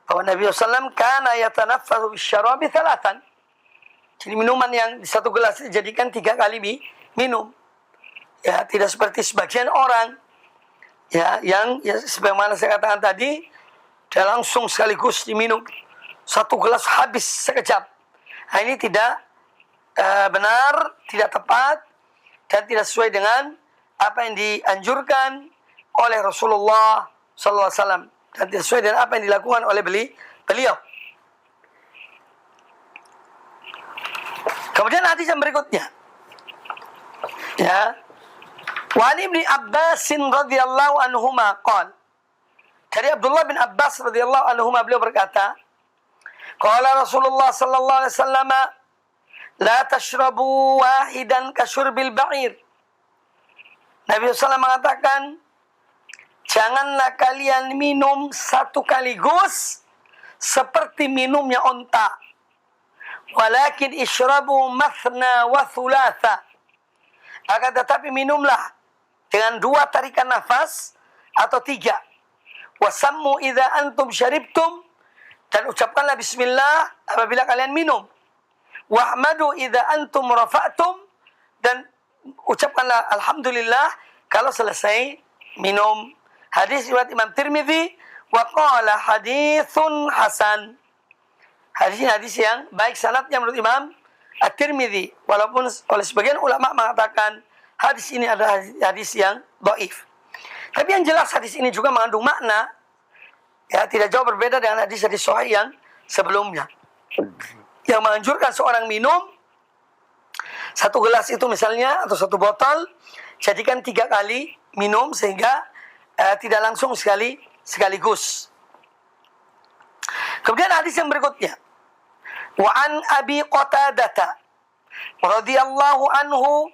Bahwa Nabi SAW kana yatanaffasu bisyarabi thalathan. Jadi minuman yang di satu gelas dijadikan 3 kali minum. Ya, tidak seperti sebagian orang, ya, yang ya, sebagaimana saya katakan tadi, dia langsung sekaligus diminum. Satu gelas habis sekejap. Nah, ini tidak benar, tidak tepat, dan tidak sesuai dengan apa yang dianjurkan oleh Rasulullah SAW, dan tidak sesuai dengan apa yang dilakukan oleh beliau. Kemudian hadis yang berikutnya, ya, wa Ibnu Abbas radhiyallahu anhuma qala, dari Abdullah bin Abbas radhiyallahu anhuma, beliau berkata, qala Rasulullah sallallahu alaihi wasallam, la tashrabu wahidan ka syurbil ba'ir. Nabi SAW mengatakan, janganlah kalian minum satu kaligus seperti minumnya onta. Walakin ishrabu mathna wa thulatha. Akan tetapi minumlah dengan 2 tarikan nafas atau 3. Wasammu idza antum syaribtum, dan ucapkanlah bismillah apabila kalian minum. Wahmadu idza antum rafa'tum, dan ucapkanlah alhamdulillah kalau selesai minum. Hadis riwayat Imam Tirmidzi, wa qala haditsun hasan. Hadis ini hadis yang baik sanadnya menurut Imam At-Tirmidzi, walaupun oleh sebagian ulama mengatakan hadis ini adalah hadis yang dhaif. Tapi yang jelas hadis ini juga mengandung makna, ya, tidak jauh berbeda dengan hadis-hadis sahih yang sebelumnya, yang menganjurkan seorang minum satu gelas itu misalnya, atau satu botol, jadikan 3 kali minum, sehingga tidak langsung sekali sekaligus. Kemudian hadis yang berikutnya, wa an Abi Qatadah radhiyallahu anhu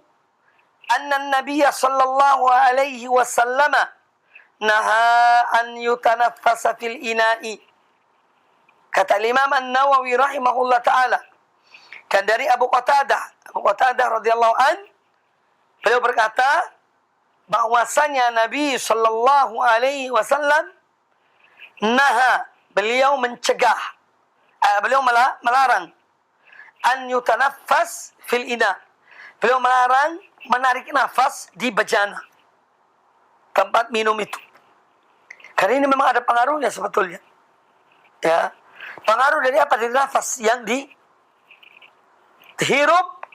anna an-nabiy sallallahu alaihi wasallam naha an yutanaffasa fil ina'i. Kata Imam An-Nawawi rahimahullah taala, dan dari Abu Qatadah radhiyallahu an, beliau berkata bahwasanya Nabi sallallahu alaihi wasallam naha, beliau mencegah, beliau melarang an yutanaffas fil ina. Beliau melarang menarik nafas di bejana, tempat minum itu. Karena ini memang ada pengaruhnya sebetulnya. Ya. Pengaruh dari apa? Dari nafas yang dihirup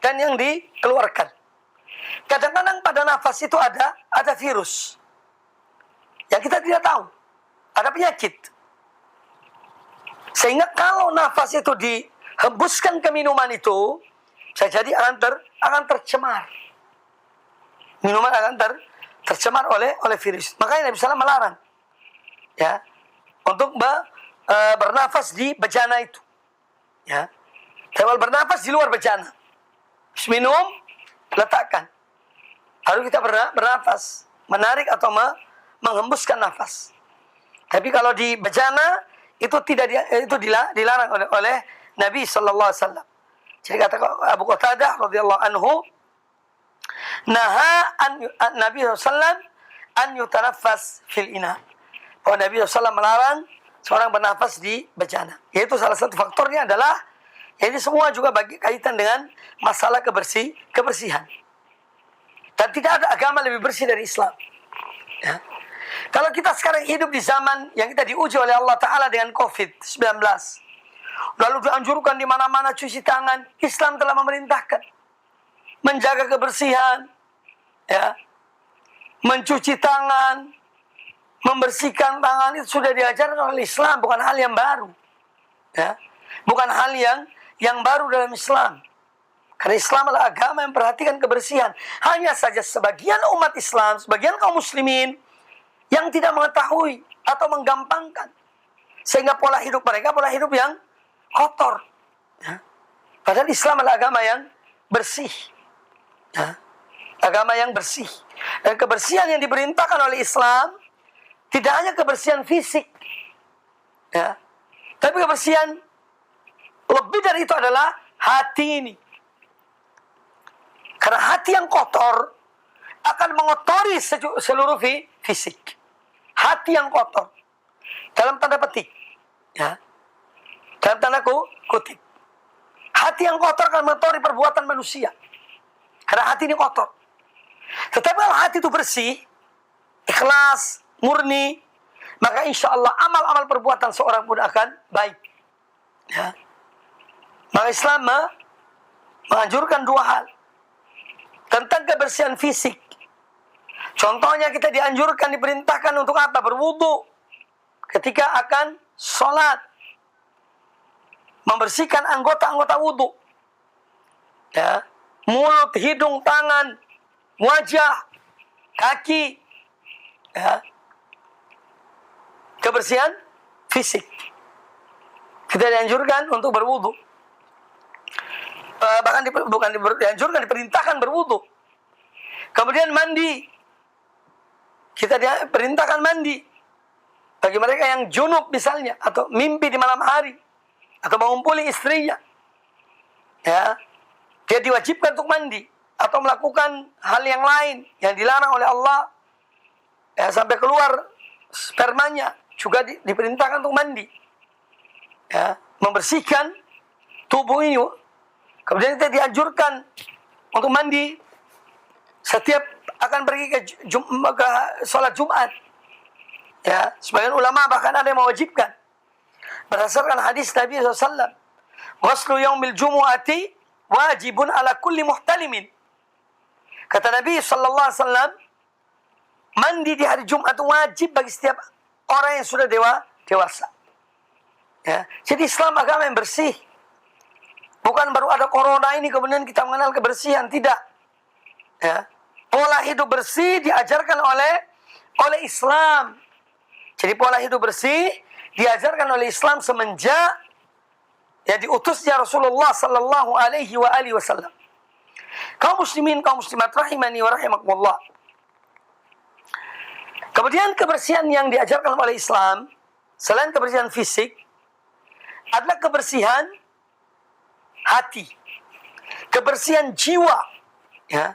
dan yang dikeluarkan. Kadang-kadang pada nafas itu ada virus yang kita tidak tahu. Ada penyakit. Sehingga kalau nafas itu dihembuskan ke minuman itu, bisa jadi akan tercemar. Minuman akan tercemar oleh virus. Makanya Nabi SAW melarang, ya, untuk bernafas di bejana itu. Ya. Kalau bernafas di luar bejana. Minum, letakkan. Baru kita bernafas, menarik atau menghembuskan nafas. Tapi kalau di bejana itu dilarang oleh Nabi sallallahu alaihi wasallam. Jadi kata Abu Qatadah radhiyallahu anhu, naha Nabi sallallahu an yutanaffas fil ina. Oh, Nabi sallallahu melarang seorang bernafas di bejana. Yaitu salah satu faktornya adalah, ini semua juga bagi kaitan dengan masalah kebersihan. Dan tidak ada agama lebih bersih dari Islam. Ya. Kalau kita sekarang hidup di zaman yang kita diuji oleh Allah Ta'ala dengan COVID-19, lalu dianjurkan di mana-mana cuci tangan, Islam telah memerintahkan menjaga kebersihan, ya, mencuci tangan, membersihkan tangan, itu sudah diajarkan oleh Islam, bukan hal yang baru. Ya. Bukan hal yang baru dalam Islam. Karena Islam adalah agama yang memperhatikan kebersihan. Hanya saja sebagian umat Islam, sebagian kaum muslimin yang tidak mengetahui atau menggampangkan, sehingga pola hidup mereka pola hidup yang kotor. Ya. Padahal Islam adalah agama yang bersih. Ya. Agama yang bersih. Dan kebersihan yang diperintahkan oleh Islam tidak hanya kebersihan fisik, ya, tapi kebersihan lebih dari itu adalah hati ini. Karena hati yang kotor akan mengotori seluruh fisik. Hati yang kotor, dalam tanda petik, ya, dalam tanda kutip, hati yang kotor akan mengotori perbuatan manusia. Karena hati ini kotor. Tetapi kalau hati itu bersih, ikhlas, murni, maka insya Allah amal-amal perbuatan seorang pun akan baik. Ya. Maka Islam menganjurkan dua hal tentang kebersihan fisik. Contohnya kita diperintahkan untuk apa? Berwudu ketika akan sholat, membersihkan anggota-anggota wudu, ya, mulut, hidung, tangan, wajah, kaki, ya. Kebersihan fisik. Kita dianjurkan untuk berwudu. Bahkan dianjurkan, diperintahkan berwudu. Kemudian mandi. Kita diperintahkan mandi. Bagi mereka yang junub misalnya, atau mimpi di malam hari, atau mengumpuli istrinya, ya, dia diwajibkan untuk mandi, atau melakukan hal yang lain yang dilarang oleh Allah, ya, sampai keluar spermanya, juga diperintahkan untuk mandi, ya, membersihkan tubuh ini. Kemudian kita dianjurkan untuk mandi setiap akan pergi ke sholat Jumat. Ya, sebagian ulama bahkan ada yang mewajibkan berdasarkan hadis Nabi SAW. Ghuslu yaumil jumu'ati wajibun ala kulli muhtalimin. Kata Nabi SAW, mandi di hari Jumat wajib bagi setiap orang yang sudah dewasa. Ya, jadi Islam agama yang bersih. Bukan baru ada corona ini kemudian kita mengenal kebersihan, tidak. Ya. Pola hidup bersih diajarkan oleh Islam. Jadi pola hidup bersih diajarkan oleh Islam semenjak ya diutusnya Rasulullah sallallahu alaihi wasallam. Kaum muslimin, kaum muslimat rahimani wa rahimakumullah. Kemudian kebersihan yang diajarkan oleh Islam selain kebersihan fisik adalah kebersihan hati, kebersihan jiwa. Ya.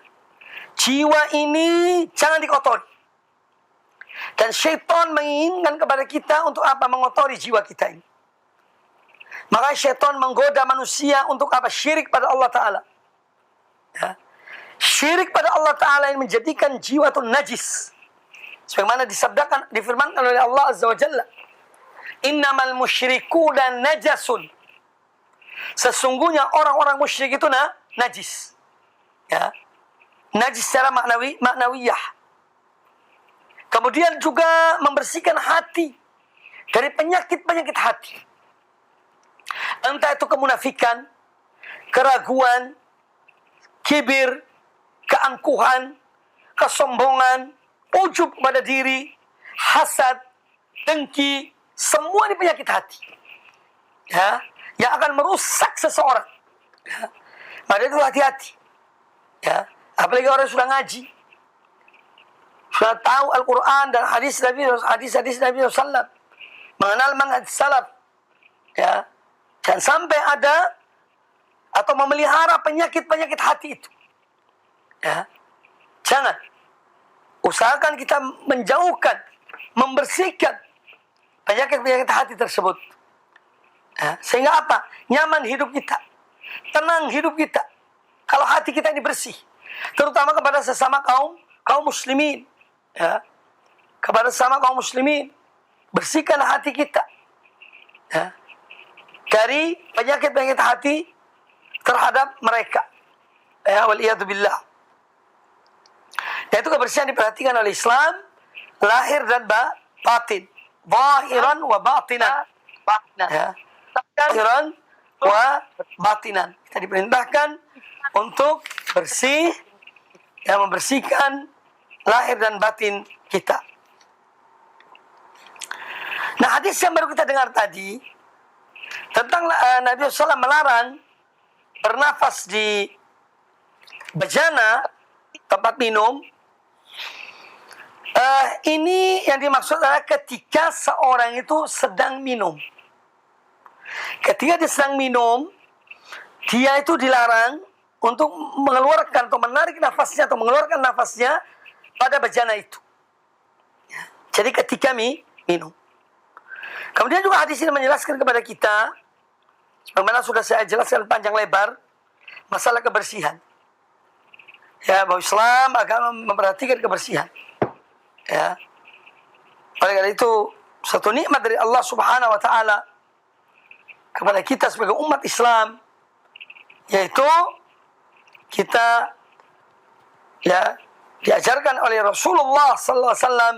Jiwa ini jangan dikotori. Dan syaitan menginginkan kepada kita untuk apa? Mengotori jiwa kita ini. Maka syaitan menggoda manusia untuk apa? Syirik pada Allah Ta'ala. Ya. Syirik pada Allah Ta'ala yang menjadikan jiwa itu najis. Sebagaimana disabdakan, difirmankan oleh Allah Azza wa Jalla. Innamal musyrikuna najasun. Sesungguhnya orang-orang musyrik itu najis. Ya. Najis secara maknawiyah. Kemudian juga membersihkan hati dari penyakit-penyakit hati. Entah itu kemunafikan, keraguan, kibir, keangkuhan, kesombongan, ujub pada diri, hasad, dengki, semua ini penyakit hati. Ya, yang akan merusak seseorang. Ya. Maka itu hati-hati. Ya, apalagi orang sudah ngaji, sudah tahu Al-Quran dan hadis Nabi SAW, mengenal manhaj salaf. Ya, jangan sampai ada atau memelihara penyakit-penyakit hati itu. Ya, jangan. Usahakan kita menjauhkan, membersihkan penyakit-penyakit hati tersebut. Ya, sehingga apa? Nyaman hidup kita, tenang hidup kita. Kalau hati kita ini bersih, terutama kepada sesama kaum muslimin, ya, kepada sesama kaum muslimin, bersihkan hati kita, ya, dari penyakit-penyakit hati terhadap mereka. Ya, waliyadzubillah. Dan itu kebersihan diperhatikan oleh Islam, lahir dan batin, zahiran wa batinan. Ya, zahiran wa batinan. Kita diperintahkan untuk bersih, ya, membersihkan lahir dan batin kita. Nah, hadis yang baru kita dengar tadi tentang Nabi SAW melarang bernafas di bejana, tempat minum. Ini yang dimaksud adalah ketika seorang itu sedang minum. Ketika dia sedang minum, dia itu dilarang untuk mengeluarkan atau menarik nafasnya atau mengeluarkan nafasnya pada bejana itu. Jadi ketika minum. Kemudian juga hadis ini menjelaskan kepada kita, sebagaimana sudah saya jelaskan panjang lebar, masalah kebersihan. Ya, bahwa Islam agama memperhatikan kebersihan. Ya. Oleh karena itu, satu nikmat dari Allah Subhanahu wa taala kepada kita sebagai umat Islam, yaitu kita, ya, diajarkan oleh Rasulullah sallallahu alaihi wasallam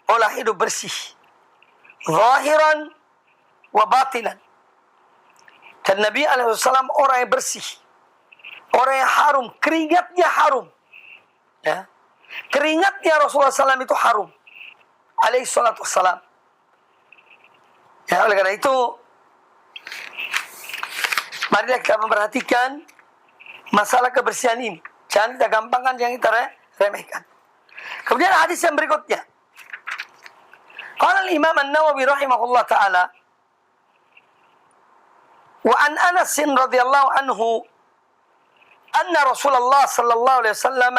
pola hidup bersih, zahiran wa batinan. Dan Nabi alaihi wasallam orang yang bersih, orang yang harum, keringatnya harum. Ya. Keringatnya Rasulullah SAW itu harum. Alaihi salatu wassalam. Ya, oleh karena itu, marilah kita memperhatikan masalah kebersihan ini. Jangan kita gampangkan, jangan kita remehkan. Kemudian hadis yang berikutnya. Qala al-Imam An-Nawawi rahimahullah ta'ala, wa an Anas radhiyallahu anhu anna Rasulullah sallallahu alaihi wasallam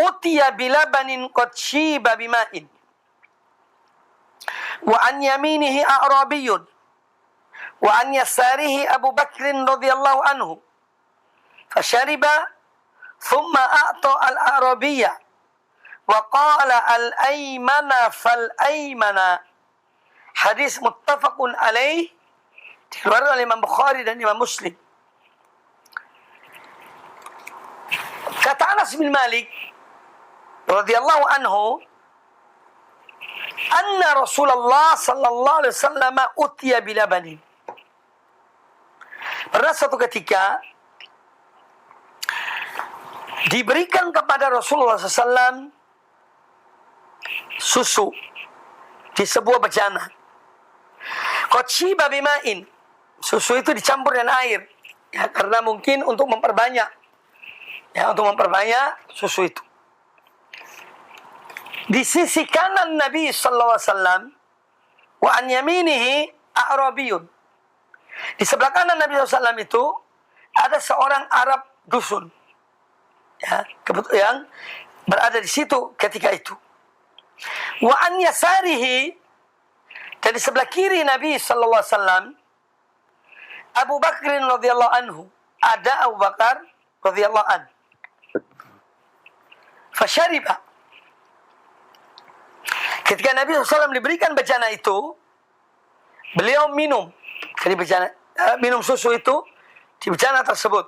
utiya bilabanin qad shiba bima'in wa an yaminihi a'rabiyyun wa an yasarihi Abu Bakr radhiyallahu anhu fashariba thumma a'ta al-a'rabiyya wa qala al-aymana fal-aymana. Hadis muttafaqun alaih, dikeluarkan oleh Imam Bukhari dan Imam Muslim. Kata Anas bin Malik radhiyallahu anhu, anna Rasulullah sallallahu alaihi wasallam utiya bilabanin. Pernah suatu ketika diberikan kepada Rasulullah SAW susu, di sebuah bejana. Qad shiba bima'in. Susu itu dicampur dengan air. Ya, karena mungkin untuk memperbanyak. Ya, untuk memperbanyak susu itu. Di sisi kanan Nabi sallallahu alaihi wasallam wa an yaminihi a'rabiyun. Di sebelah kanan Nabi SAW itu ada seorang Arab dusun. Ya, yang berada di situ ketika itu. Wa an yasarihi, dan di sebelah kiri Nabi sallallahu alaihi wasallam Abu Bakr radhiyallahu anhu. Ada Abu Bakar radhiyallahu anhu. Fasyariba. Ketika Nabi SAW diberikan bejana itu, beliau minum. Jadi minum susu itu di bejana tersebut.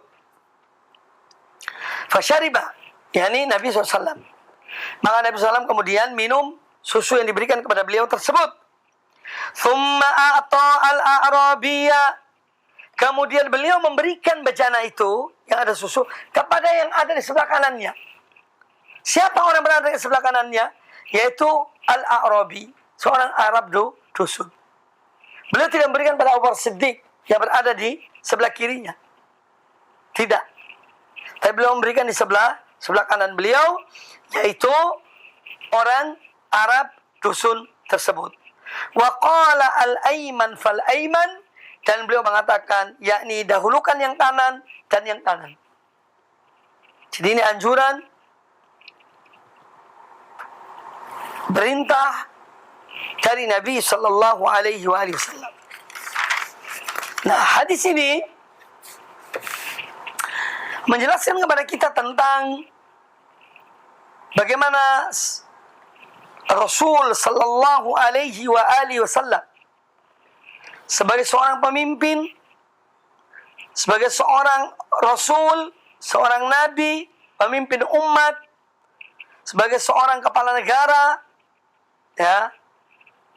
Fasyariba, yakni Nabi SAW. Maka Nabi SAW kemudian minum susu yang diberikan kepada beliau tersebut. Thumma a'ta al-a'rabiyya. Kemudian beliau memberikan bejana itu yang ada susu kepada yang ada di sebelah kanannya. Siapa orang berada di sebelah kanannya? Yaitu al-a'rabi, seorang Arab dusun. Beliau tidak memberikan pada Abu Bakar Siddiq yang berada di sebelah kirinya. Tidak. Tapi beliau memberikan di sebelah kanan beliau, yaitu orang Arab dusun tersebut. Wa qala al-ayman fal-ayman, dan beliau mengatakan, yakni dahulukan yang kanan dan yang kanan. Jadi ini anjuran, perintah dari Nabi sallallahu alaihi wasallam. Nah, hadis ini menjelaskan kepada kita tentang bagaimana Rasul sallallahu alaihi wasallam sebagai seorang pemimpin, sebagai seorang Rasul, seorang Nabi, pemimpin umat, sebagai seorang kepala negara, ya,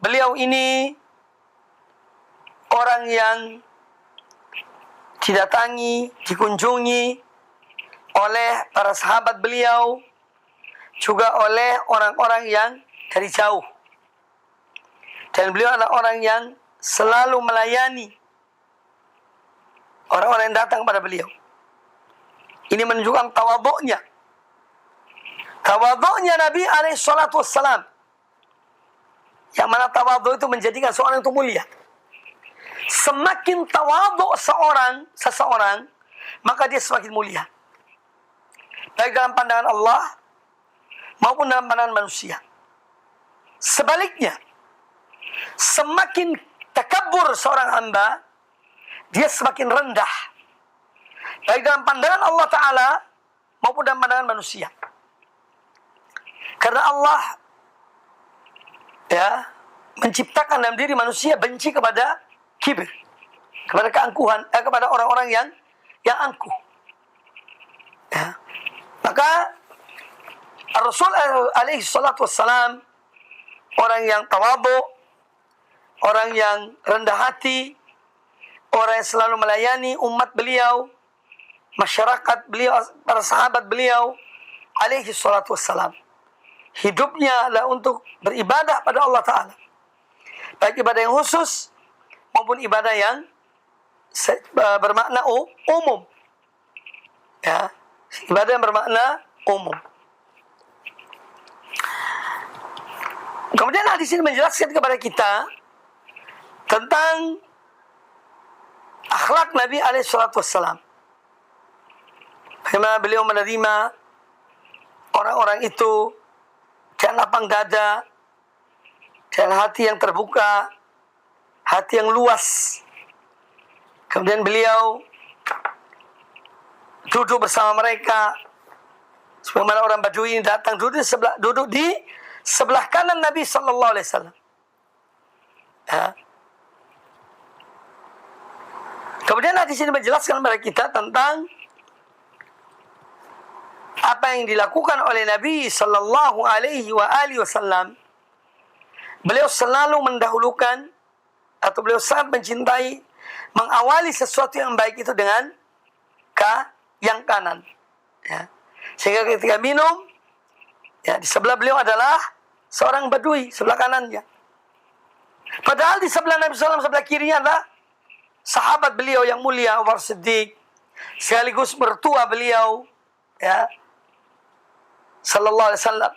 beliau ini orang yang didatangi, dikunjungi oleh para sahabat beliau, juga oleh orang-orang yang dari jauh. Dan beliau adalah orang yang selalu melayani orang-orang yang datang kepada beliau. Ini menunjukkan tawadhu'nya. Tawadhu'nya Nabi alaihi salatu wassalam. Yang mana tawadhu itu menjadikan seorang itu mulia. Semakin tawadhu seseorang, maka dia semakin mulia. Baik dalam pandangan Allah maupun dalam pandangan manusia. Sebaliknya, semakin takabur seorang hamba, dia semakin rendah. Baik dalam pandangan Allah Ta'ala maupun dalam pandangan manusia. Karena Allah menciptakan dalam diri manusia benci kepada kibir, kepada keangkuhan, kepada orang-orang yang angkuh. Ya. Maka Rasul alaihi salatu wassalam orang yang tawadhu, orang yang rendah hati, orang yang selalu melayani umat beliau, masyarakat beliau, para sahabat beliau alaihi salatu wassalam. Hidupnya adalah untuk beribadah pada Allah Ta'ala. Baik ibadah yang khusus maupun ibadah yang bermakna umum. Ya, ibadah yang bermakna umum. Kemudian hadis ini menjelaskan kepada kita tentang akhlak Nabi alaihi salatu wassalam. Bagaimana beliau menerima orang-orang itu dengan lapang dada, dengan hati yang terbuka, hati yang luas. Kemudian beliau duduk bersama mereka, sebagaimana orang Badui ini datang duduk di sebelah kanan Nabi sallallahu alaihi wasallam. Ya. Kemudian hadis ini menjelaskan kepada kita tentang apa yang dilakukan oleh Nabi sallallahu alaihi wasallam. Beliau selalu mendahulukan, atau beliau sangat mencintai mengawali sesuatu yang baik itu dengan yang kanan. Ya. Sehingga ketika minum, ya, di sebelah beliau adalah seorang Badui, sebelah kanannya. Padahal di sebelah Nabi SAW, sebelah kirinya adalah sahabat beliau yang mulia, Umar Siddiq, sekaligus mertua beliau, ya, sallallahu alaihi wasallam.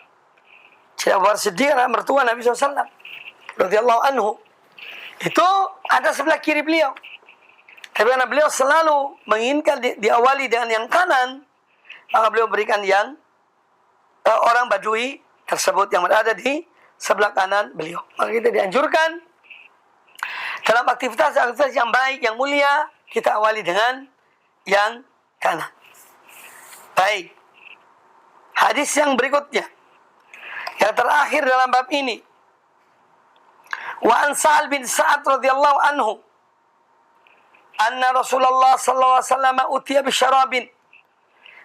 Jadi Umar Siddiq adalah mertua Nabi SAW, radhiyallahu anhu. Itu ada sebelah kiri beliau. Tapi karena beliau selalu menginginkan diawali dengan yang kanan, maka beliau berikan yang orang Badui tersebut yang berada di sebelah kanan beliau. Maka kita dianjurkan dalam aktivitas yang baik, yang mulia, kita awali dengan yang kanan. Baik. Hadis yang berikutnya, yang terakhir dalam bab ini. Wa an Sa'al bin Sa'ad radhiyallahu anhu anna Rasulullah sallallahu alaihi wasallam utiya bi syarabin.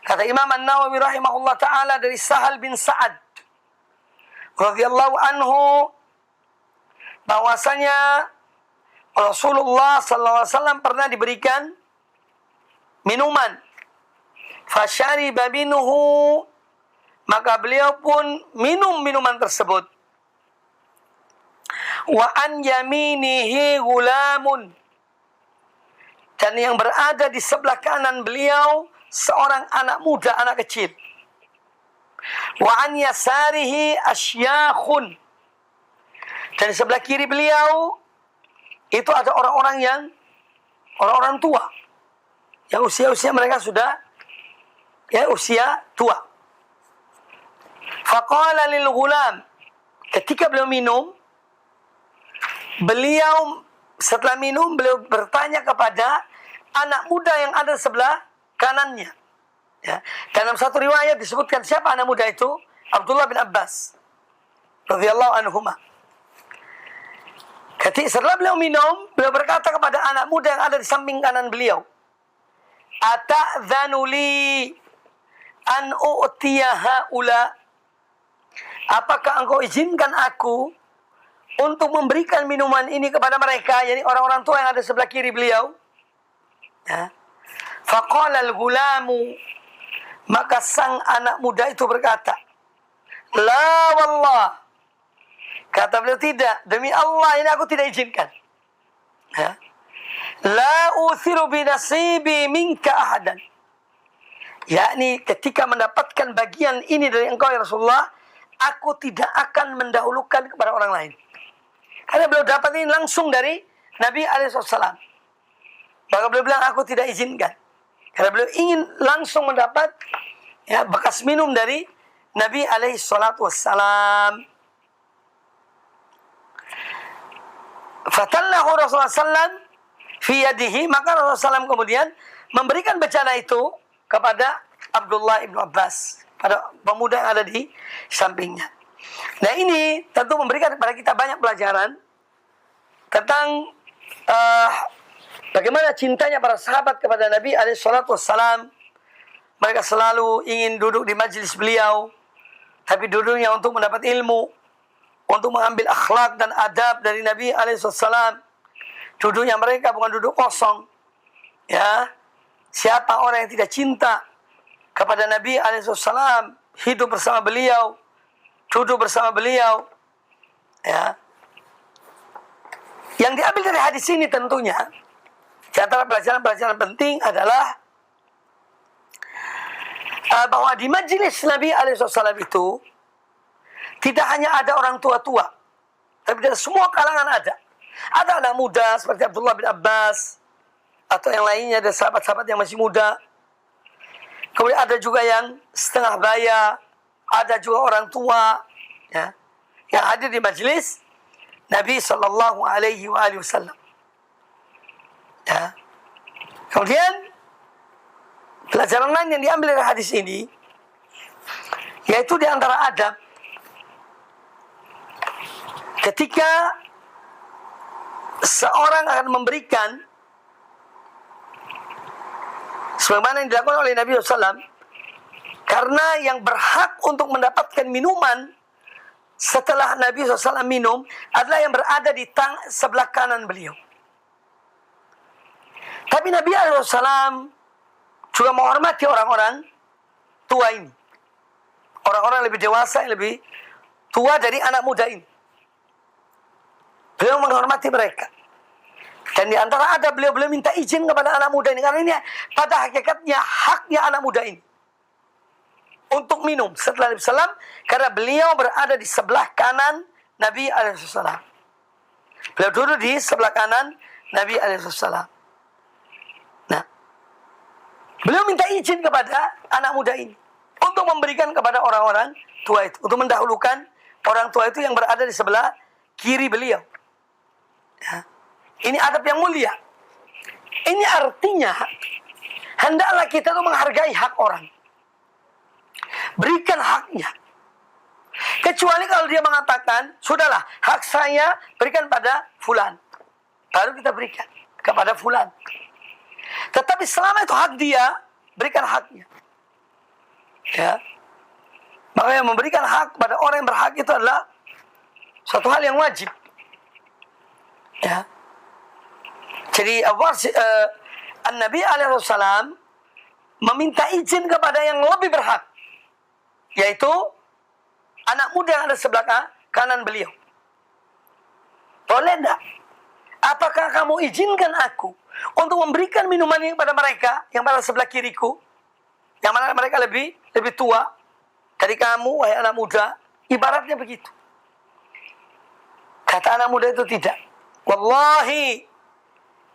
Kata Imam An-Nawawi rahimahullah taala dari Sahal bin Sa'ad radhiyallahu anhu bahwasanya Rasulullah sallallahu alaihi wasallam pernah diberikan minuman. Fasyariba minhu, maka beliau pun minum minuman tersebut. Wa an yaminihi gulamun, dan yang berada di sebelah kanan beliau seorang anak muda, anak kecil. Wa an yasarihi asyakhun, dan di sebelah kiri beliau itu ada orang-orang tua yang usia mereka sudah usia tua. Faqala lil ghulam, ketika beliau minum, beliau setelah minum beliau bertanya kepada anak muda yang ada sebelah kanannya. Ya. Dalam satu riwayat disebutkan siapa anak muda itu? Abdullah bin Abbas radhiyallahu anhuma. Ketika setelah beliau minum, beliau berkata kepada anak muda yang ada di samping kanan beliau, "Ata'dzanu li an u'tiya haula?" Apakah engkau izinkan aku untuk memberikan minuman ini kepada mereka, yakni orang-orang tua yang ada sebelah kiri beliau? Ya. Faqala al-gulamu, maka sang anak muda itu berkata, "La wallah." Kata beliau, tidak, demi Allah ini aku tidak izinkan. Ya. La uthiru bi nasibi minka ahadan. Yakni ketika mendapatkan bagian ini dari engkau ya Rasulullah, aku tidak akan mendahulukan kepada orang lain. Karena beliau dapat ini langsung dari Nabi alaihissalam. Maka beliau bilang, aku tidak izinkan. Karena beliau ingin langsung mendapat bekas minum dari Nabi alaihissalam. Fatallahu Rasulullah sallam fi yadihi, maka Rasulullah SAW kemudian memberikan bencana itu kepada Abdullah ibn Abbas, pada pemuda yang ada di sampingnya. Nah ini tentu memberikan kepada kita banyak pelajaran tentang bagaimana cintanya para sahabat kepada Nabi alaihissalam. Mereka selalu ingin duduk di majelis beliau, tapi duduknya untuk mendapat ilmu, untuk mengambil akhlak dan adab dari Nabi alaihissalam. Duduknya mereka bukan duduk kosong. Ya, siapa orang yang tidak cinta kepada Nabi alaihissalam, hidup bersama beliau, duduk bersama beliau, ya. Yang diambil dari hadis ini tentunya, di antara pelajaran-pelajaran penting adalah bahwa di majelis Nabi alaihissalam itu tidak hanya ada orang tua-tua, tapi dari semua kalangan ada. Ada anak muda seperti Abdullah bin Abbas, atau yang lainnya ada sahabat-sahabat yang masih muda. Kemudian ada juga yang setengah baya, ada juga orang tua, ya, yang hadir di majelis Nabi sallallahu alaihi wasallam. Ya. Kemudian pelajaran lain yang diambil dari hadis ini, yaitu di antara adab ketika seorang akan memberikan sebagaimana yang dilakukan oleh Nabi SAW, karena yang berhak untuk mendapatkan minuman setelah Nabi SAW minum adalah yang berada di sebelah kanan beliau. Tapi Nabi SAW juga menghormati orang-orang tua ini, orang-orang lebih dewasa, yang lebih tua dari anak muda ini. Beliau menghormati mereka. Dan di antara ada beliau minta izin kepada anak muda ini. Karena ini pada hakikatnya haknya anak muda ini. Untuk minum setelah Nabi SAW. Karena beliau berada di sebelah kanan Nabi SAW. Beliau duduk di sebelah kanan Nabi SAW. Nah, beliau minta izin kepada anak muda ini. Untuk memberikan kepada orang-orang tua itu. Untuk mendahulukan orang tua itu yang berada di sebelah kiri beliau. Ya. Ini adab yang mulia. Ini artinya hendaklah kita tuh menghargai hak orang. Berikan haknya. Kecuali kalau dia mengatakan, sudahlah, hak saya berikan pada fulan. Baru kita berikan kepada fulan. Tetapi selama itu hak dia, berikan haknya. Ya. Makanya memberikan hak kepada orang yang berhak itu adalah suatu hal yang wajib. Ya. Jadi Nabi alaihissalam meminta izin kepada yang lebih berhak, yaitu anak muda yang ada sebelah kanan beliau. Boleh enggak? Apakah kamu izinkan aku untuk memberikan minuman ini kepada mereka yang pada sebelah kiriku, yang mana mereka lebih tua dari kamu, wahai anak muda? Ibaratnya begitu. Kata anak muda itu tidak. Wallahi,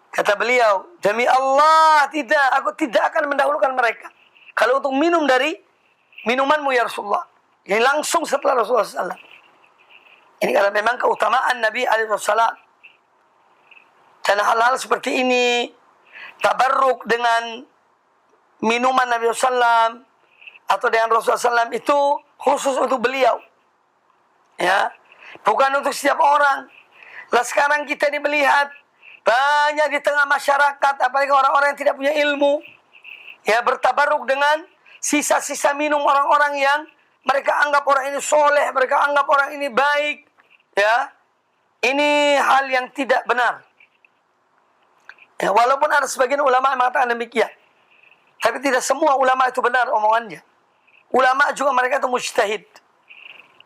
kata beliau, demi Allah tidak, aku tidak akan mendahulukan mereka. Kalau untuk minum dari minumanmu ya Rasulullah. Ini langsung setelah Rasulullah SAW. Ini karena memang keutamaan Nabi SAW. Dan hal-hal seperti ini, tabarruk dengan minuman Nabi SAW atau dengan Rasulullah SAW itu khusus untuk beliau. Ya, bukan untuk setiap orang. Lah sekarang kita melihat banyak di tengah masyarakat, apalagi orang-orang yang tidak punya ilmu, ya, bertabaruk dengan sisa-sisa minum orang-orang yang mereka anggap orang ini soleh, mereka anggap orang ini baik, ya. Ini hal yang tidak benar. Ya, walaupun ada sebagian ulama yang mengatakan demikian, tapi tidak semua ulama itu benar omongannya. Ulama juga mereka itu mujtahid.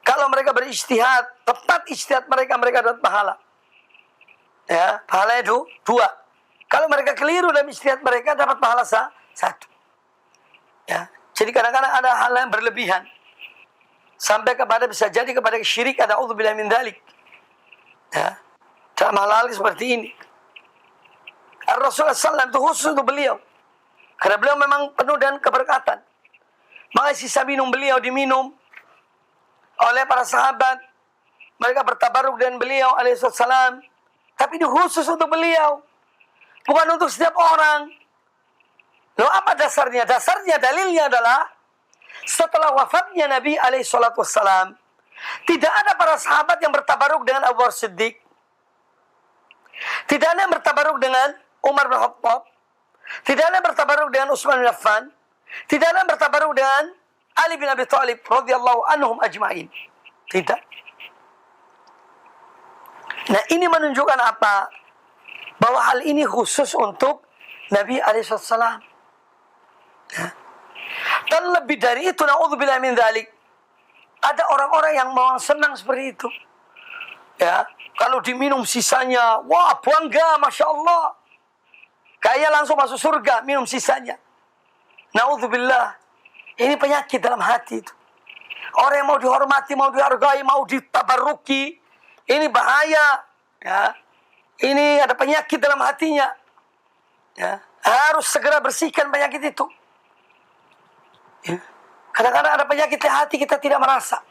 Kalau mereka berijtihad, tepat ijtihad mereka dapat pahala. Ya, pahala itu 2. Kalau mereka keliru dalam ijtihad mereka, dapat pahala 1. Ya, jadi kadang-kadang ada hal yang berlebihan sampai kepada bisa jadi kepada syirik, ada auzubillahi min dzalik. Ya, dalam hal-hal seperti ini. Rasulullah SAW itu khusus untuk beliau, karena beliau memang penuh dengan keberkatan. Maka sisa minum beliau diminum oleh para sahabat. Mereka bertabaruk dengan beliau alaihissalam. Tapi ini khusus untuk beliau, bukan untuk setiap orang. Loh, apa dasarnya? Dasarnya, dalilnya adalah setelah wafatnya Nabi alaihissalam, tidak ada para sahabat yang bertabaruk dengan Abu Bakar Siddiq. Tidak ada yang bertabaruk dengan Umar bin Khattab. Tidak ada yang bertabaruk dengan Utsman bin Affan. Tidak ada yang bertabaruk dengan Ali bin Abi Thalib radhiyallahu anhum ajma'in. Tidak. Nah, ini menunjukkan apa? Bahwa hal ini khusus untuk Nabi alaihissalam. Ya. Dan lebih dari itu, na'udzubillah min dzalik, ada orang-orang yang mau senang seperti itu. Ya, kalau diminum sisanya, wah bangga, masya Allah, kayak langsung masuk surga, minum sisanya. Na'udzubillah, ini penyakit dalam hati itu. Orang yang mau dihormati, mau dihargai, mau ditabaruki, ini bahaya, ya. Ini ada penyakit dalam hatinya, ya. Harus segera bersihkan penyakit itu. Ya. Kadang-kadang ada penyakit di hati kita tidak merasa.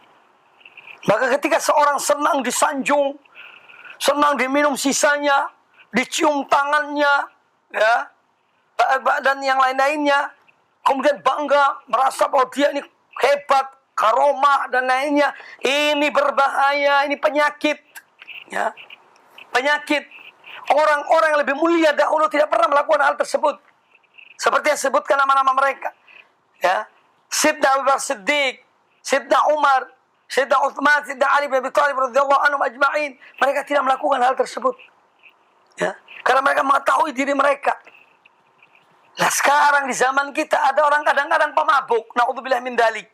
Maka ketika seorang senang disanjung, senang diminum sisanya, dicium tangannya, ya, dan yang lain-lainnya, kemudian bangga merasa bahwa dia ini hebat, karomah dan lainnya, ini berbahaya, ini penyakit, ya, penyakit. Orang-orang yang lebih mulia dahulu tidak pernah melakukan hal tersebut, seperti yang disebutkan nama-nama mereka, ya, Sayyidina Abu Bakar Siddiq, Sayyidina Umar, Sayyidina Utsman, Sayyidina Ali bin Abi Thalib radhiyallahu anhum ajma'in. Mereka tidak melakukan hal tersebut, ya, karena mereka mengetahui diri mereka. Nah, sekarang di zaman kita ada orang kadang-kadang pemabuk, na'udzubillah min dzalik.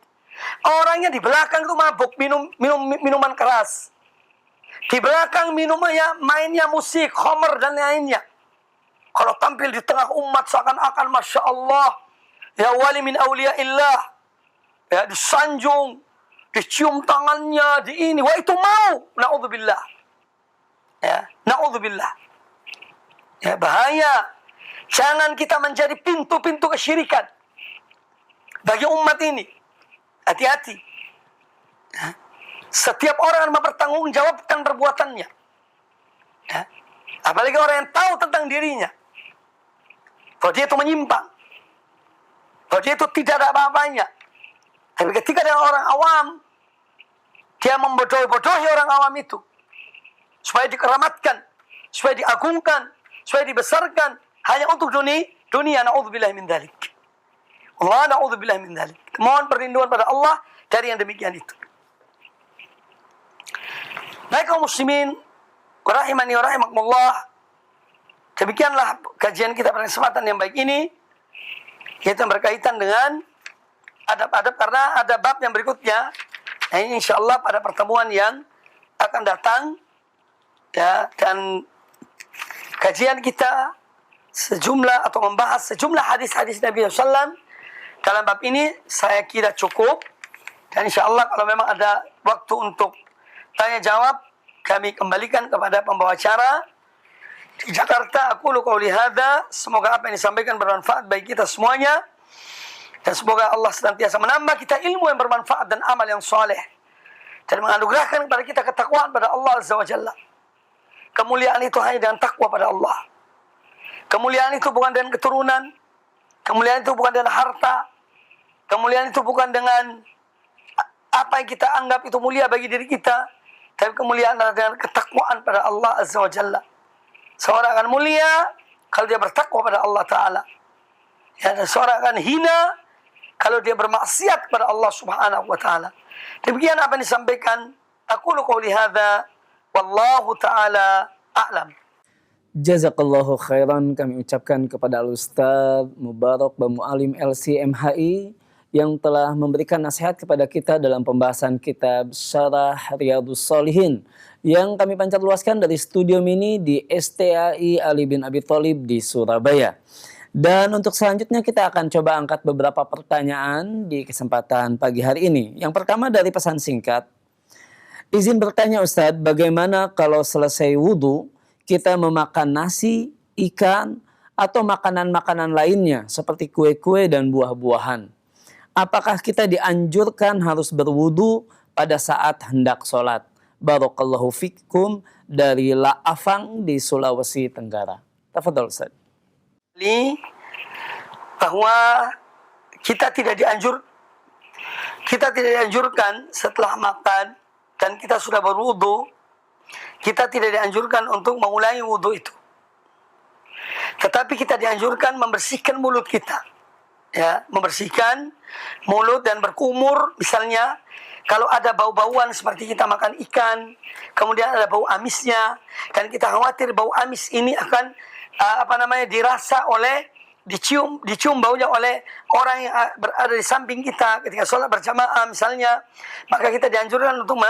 Orangnya di belakang itu mabuk, minuman keras. Di belakang minumnya, mainnya musik, khamr dan lainnya. Kalau tampil di tengah umat seakan-akan Masya Allah, ya wali min awliyaillah, ya disanjung, dicium tangannya, di ini, wah itu mau, na'udzubillah. Ya, na'udzubillah. Ya, bahaya. Jangan kita menjadi pintu-pintu kesyirikan bagi umat ini. Hati-hati. Ya. Setiap orang mempertanggungjawabkan perbuatannya. Ya. Apalagi orang yang tahu tentang dirinya, bahwa dia itu menyimpang, bahwa dia itu tidak ada apa-apanya. Tapi ketika dia orang awam, dia membodohi-bodohi orang awam itu, supaya dikeramatkan, supaya diagungkan, supaya dibesarkan, hanya untuk dunia. Na'udzubillah min dzalik. Allah, na'udzubillah min dzalik. Mohon perlindungan pada Allah dari yang demikian itu. Baik kaum muslimin, rahimani wa rahimakumullah. Demikianlah kajian kita pada kesempatan yang baik ini, yaitu berkaitan dengan adab-adab, karena ada bab yang berikutnya. Nah, ini insyaallah pada pertemuan yang akan datang, ya, dan kajian kita sejumlah atau membahas sejumlah hadis-hadis Nabi SAW dalam bab ini saya kira cukup, dan insyaallah kalau memang ada waktu untuk tanya jawab, kami kembalikan kepada pembawa acara di Jakarta. Aqulu qouli hadza, semoga apa yang disampaikan bermanfaat bagi kita semuanya, dan semoga Allah senantiasa menambah kita ilmu yang bermanfaat dan amal yang soleh, dan menganugerahkan kepada kita ketakwaan pada Allah Azza wa Jalla. Kemuliaan itu hanya dengan takwa pada Allah. Kemuliaan itu bukan dengan keturunan, kemuliaan itu bukan dengan harta, kemuliaan itu bukan dengan apa yang kita anggap itu mulia bagi diri kita, tapi kemuliaan adalah dengan ketakwaan pada Allah Azza wa Jalla. Seorang akan mulia kalau dia bertakwa pada Allah Ta'ala. Ya, dan seorang akan hina kalau dia bermaksiat kepada Allah Subhanahu wa Ta'ala. Demikian apa yang disampaikan. Aqulu qouli hadza, wallahu ta'ala a'lam. Jazakallahu khairan kami ucapkan kepada Al-Ustaz Mubarak Bamu'alim LCMHI yang telah memberikan nasihat kepada kita dalam pembahasan kitab Syarah Riyadhus Shalihin yang kami pancar luaskan dari studio mini di STAI Ali bin Abi Thalib di Surabaya. Dan untuk selanjutnya kita akan coba angkat beberapa pertanyaan di kesempatan pagi hari ini. Yang pertama dari pesan singkat. Izin bertanya Ustadz, bagaimana kalau selesai wudhu kita memakan nasi, ikan, atau makanan-makanan lainnya seperti kue-kue dan buah-buahan? Apakah kita dianjurkan harus berwudu pada saat hendak sholat? Barakallahu fikum dari La Afang di Sulawesi Tenggara. Tafadhol Ustaz. Bahwa kita tidak dianjurkan setelah makan dan kita sudah berwudu, kita tidak dianjurkan untuk mengulangi wudu itu. Tetapi kita dianjurkan membersihkan mulut kita. Ya, membersihkan mulut dan berkumur, misalnya kalau ada bau-bauan seperti kita makan ikan, kemudian ada bau amisnya, dan kita khawatir bau amis ini akan dirasa oleh, dicium baunya oleh orang yang berada di samping kita ketika sholat berjamaah misalnya, maka kita dianjurkan untuk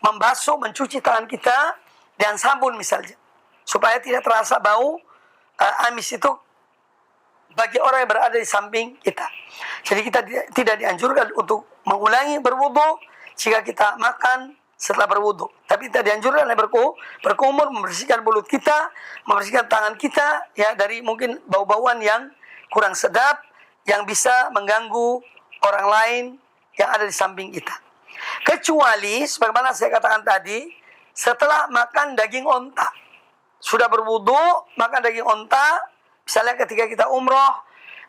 membasuh, mencuci tangan kita dengan sabun misalnya, supaya tidak terasa bau amis itu bagi orang yang berada di samping kita. Jadi kita tidak dianjurkan untuk mengulangi berwudu jika kita makan setelah berwudu. Tapi kita dianjurkan berkumur, membersihkan mulut kita, membersihkan tangan kita ya dari mungkin bau-bauan yang kurang sedap yang bisa mengganggu orang lain yang ada di samping kita. Kecuali sebagaimana saya katakan tadi, setelah makan daging onta, sudah berwudu makan daging onta. Misalnya ketika kita umroh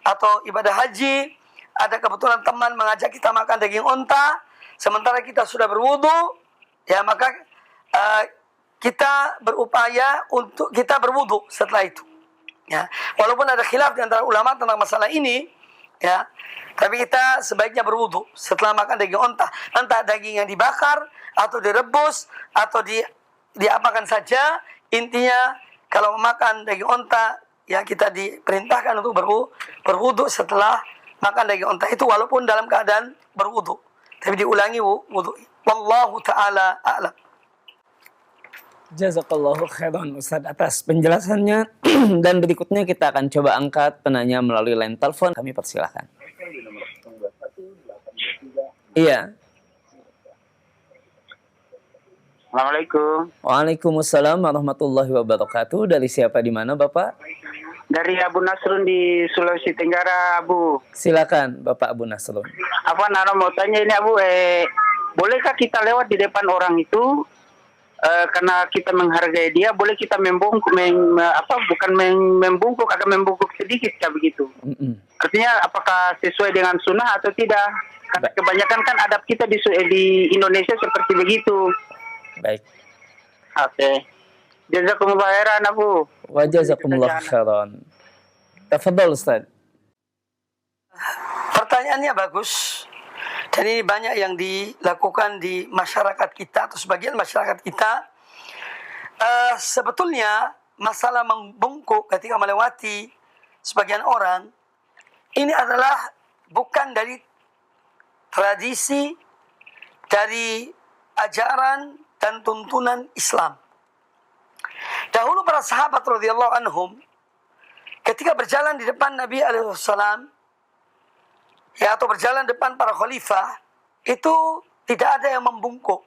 atau ibadah haji, ada kebetulan teman mengajak kita makan daging onta, sementara kita sudah berwudu, ya maka kita berupaya untuk kita berwudu setelah itu. Ya, walaupun ada khilaf di antara ulama tentang masalah ini, ya, tapi kita sebaiknya berwudu setelah makan daging onta, entah daging yang dibakar atau direbus atau diapakan saja. Intinya kalau makan daging onta, ya kita diperintahkan untuk berwudu setelah makan daging onta itu walaupun dalam keadaan berwudu. Tapi diulangi wudu. Wallahu ta'ala a'lam. Jazakallahu khairan Ustaz atas penjelasannya. Dan berikutnya kita akan coba angkat penanya melalui line telepon. Kami persilahkan. Iya. Assalamualaikum. Waalaikumsalam warahmatullahi wabarakatuh. Dari siapa di mana Bapak? Dari Abu Nasrun di Sulawesi Tenggara, Abu. Silakan Bapak Abu Nasrun. Apa Nara mau tanya ini, Abu? Bolehkah kita lewat di depan orang itu? Karena kita menghargai dia, boleh kita membungkuk, membungkuk, agak membungkuk sedikit, kayak begitu. Artinya, apakah sesuai dengan sunnah atau tidak? Karena kebanyakan kan adab kita di Indonesia seperti begitu. Baik. Oke. Jazakumullah khairan, Abu. Wa jazakumullah khairan. Tafadhal Ustaz. Pertanyaannya bagus. Dan ini banyak yang dilakukan di masyarakat kita atau sebagian masyarakat kita. Sebetulnya masalah membungkuk ketika melewati sebagian orang ini adalah bukan dari tradisi, dari ajaran dan tuntunan Islam. Dahulu para sahabat radhiyallahu anhum ketika berjalan di depan Nabi alaihi wasallam, ya, atau berjalan depan para khalifah, itu tidak ada yang membungkuk.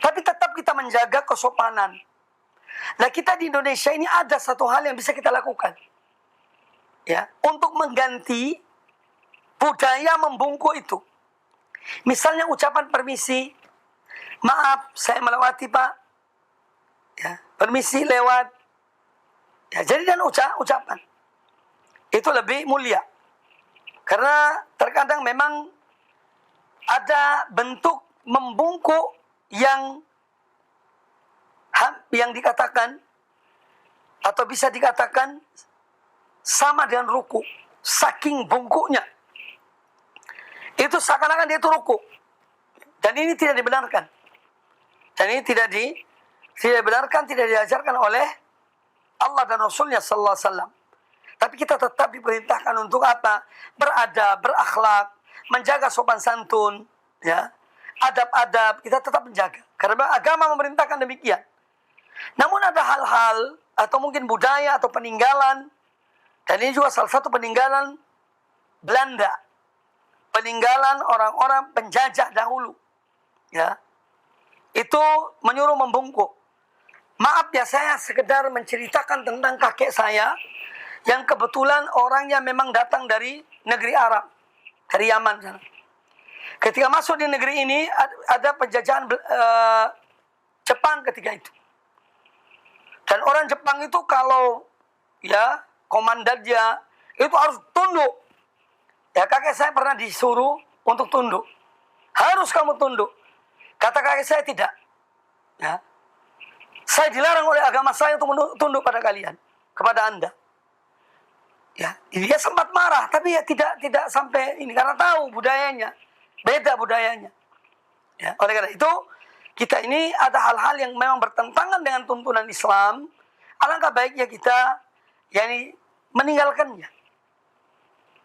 Tapi tetap kita menjaga kesopanan. Nah, kita di Indonesia ini ada satu hal yang bisa kita lakukan. Ya, untuk mengganti budaya membungkuk itu. Misalnya ucapan permisi, maaf saya melewati Pak. Ya, permisi lewat. Ya, jadi dan ucapan. Itu lebih mulia. Karena terkadang memang ada bentuk membungkuk yang dikatakan atau bisa dikatakan sama dengan ruku. Saking bungkuknya. Itu seakan-akan dia itu ruku. Dan ini tidak dibenarkan. Dan ini tidak dibenarkan, tidak diajarkan oleh Allah dan Rasulnya sallallahu alaihi wasallam. Tapi kita tetap diperintahkan untuk apa? Beradab, berakhlak, menjaga sopan santun, ya. Adab-adab kita tetap menjaga. Karena agama memerintahkan demikian. Namun ada hal-hal atau mungkin budaya atau peninggalan, dan ini juga salah satu peninggalan Belanda. Peninggalan orang-orang penjajah dahulu. Ya. Itu menyuruh membungkuk. Maaf ya, saya sekedar menceritakan tentang kakek saya yang kebetulan orangnya memang datang dari negeri Arab, dari Yaman. Ketika masuk di negeri ini ada penjajahan Jepang ketika itu. Dan orang Jepang itu kalau ya komandannya itu harus tunduk. Ya, kakek saya pernah disuruh untuk tunduk. Harus kamu tunduk. Kata kakek saya tidak. Ya. Saya dilarang oleh agama saya untuk tunduk pada kalian, kepada Anda. Ya, dia sempat marah, tapi ya tidak sampai ini karena tahu budayanya, beda budayanya. Ya, oleh karena itu kita ini ada hal-hal yang memang bertentangan dengan tuntunan Islam. Alangkah baiknya kita yakni meninggalkannya.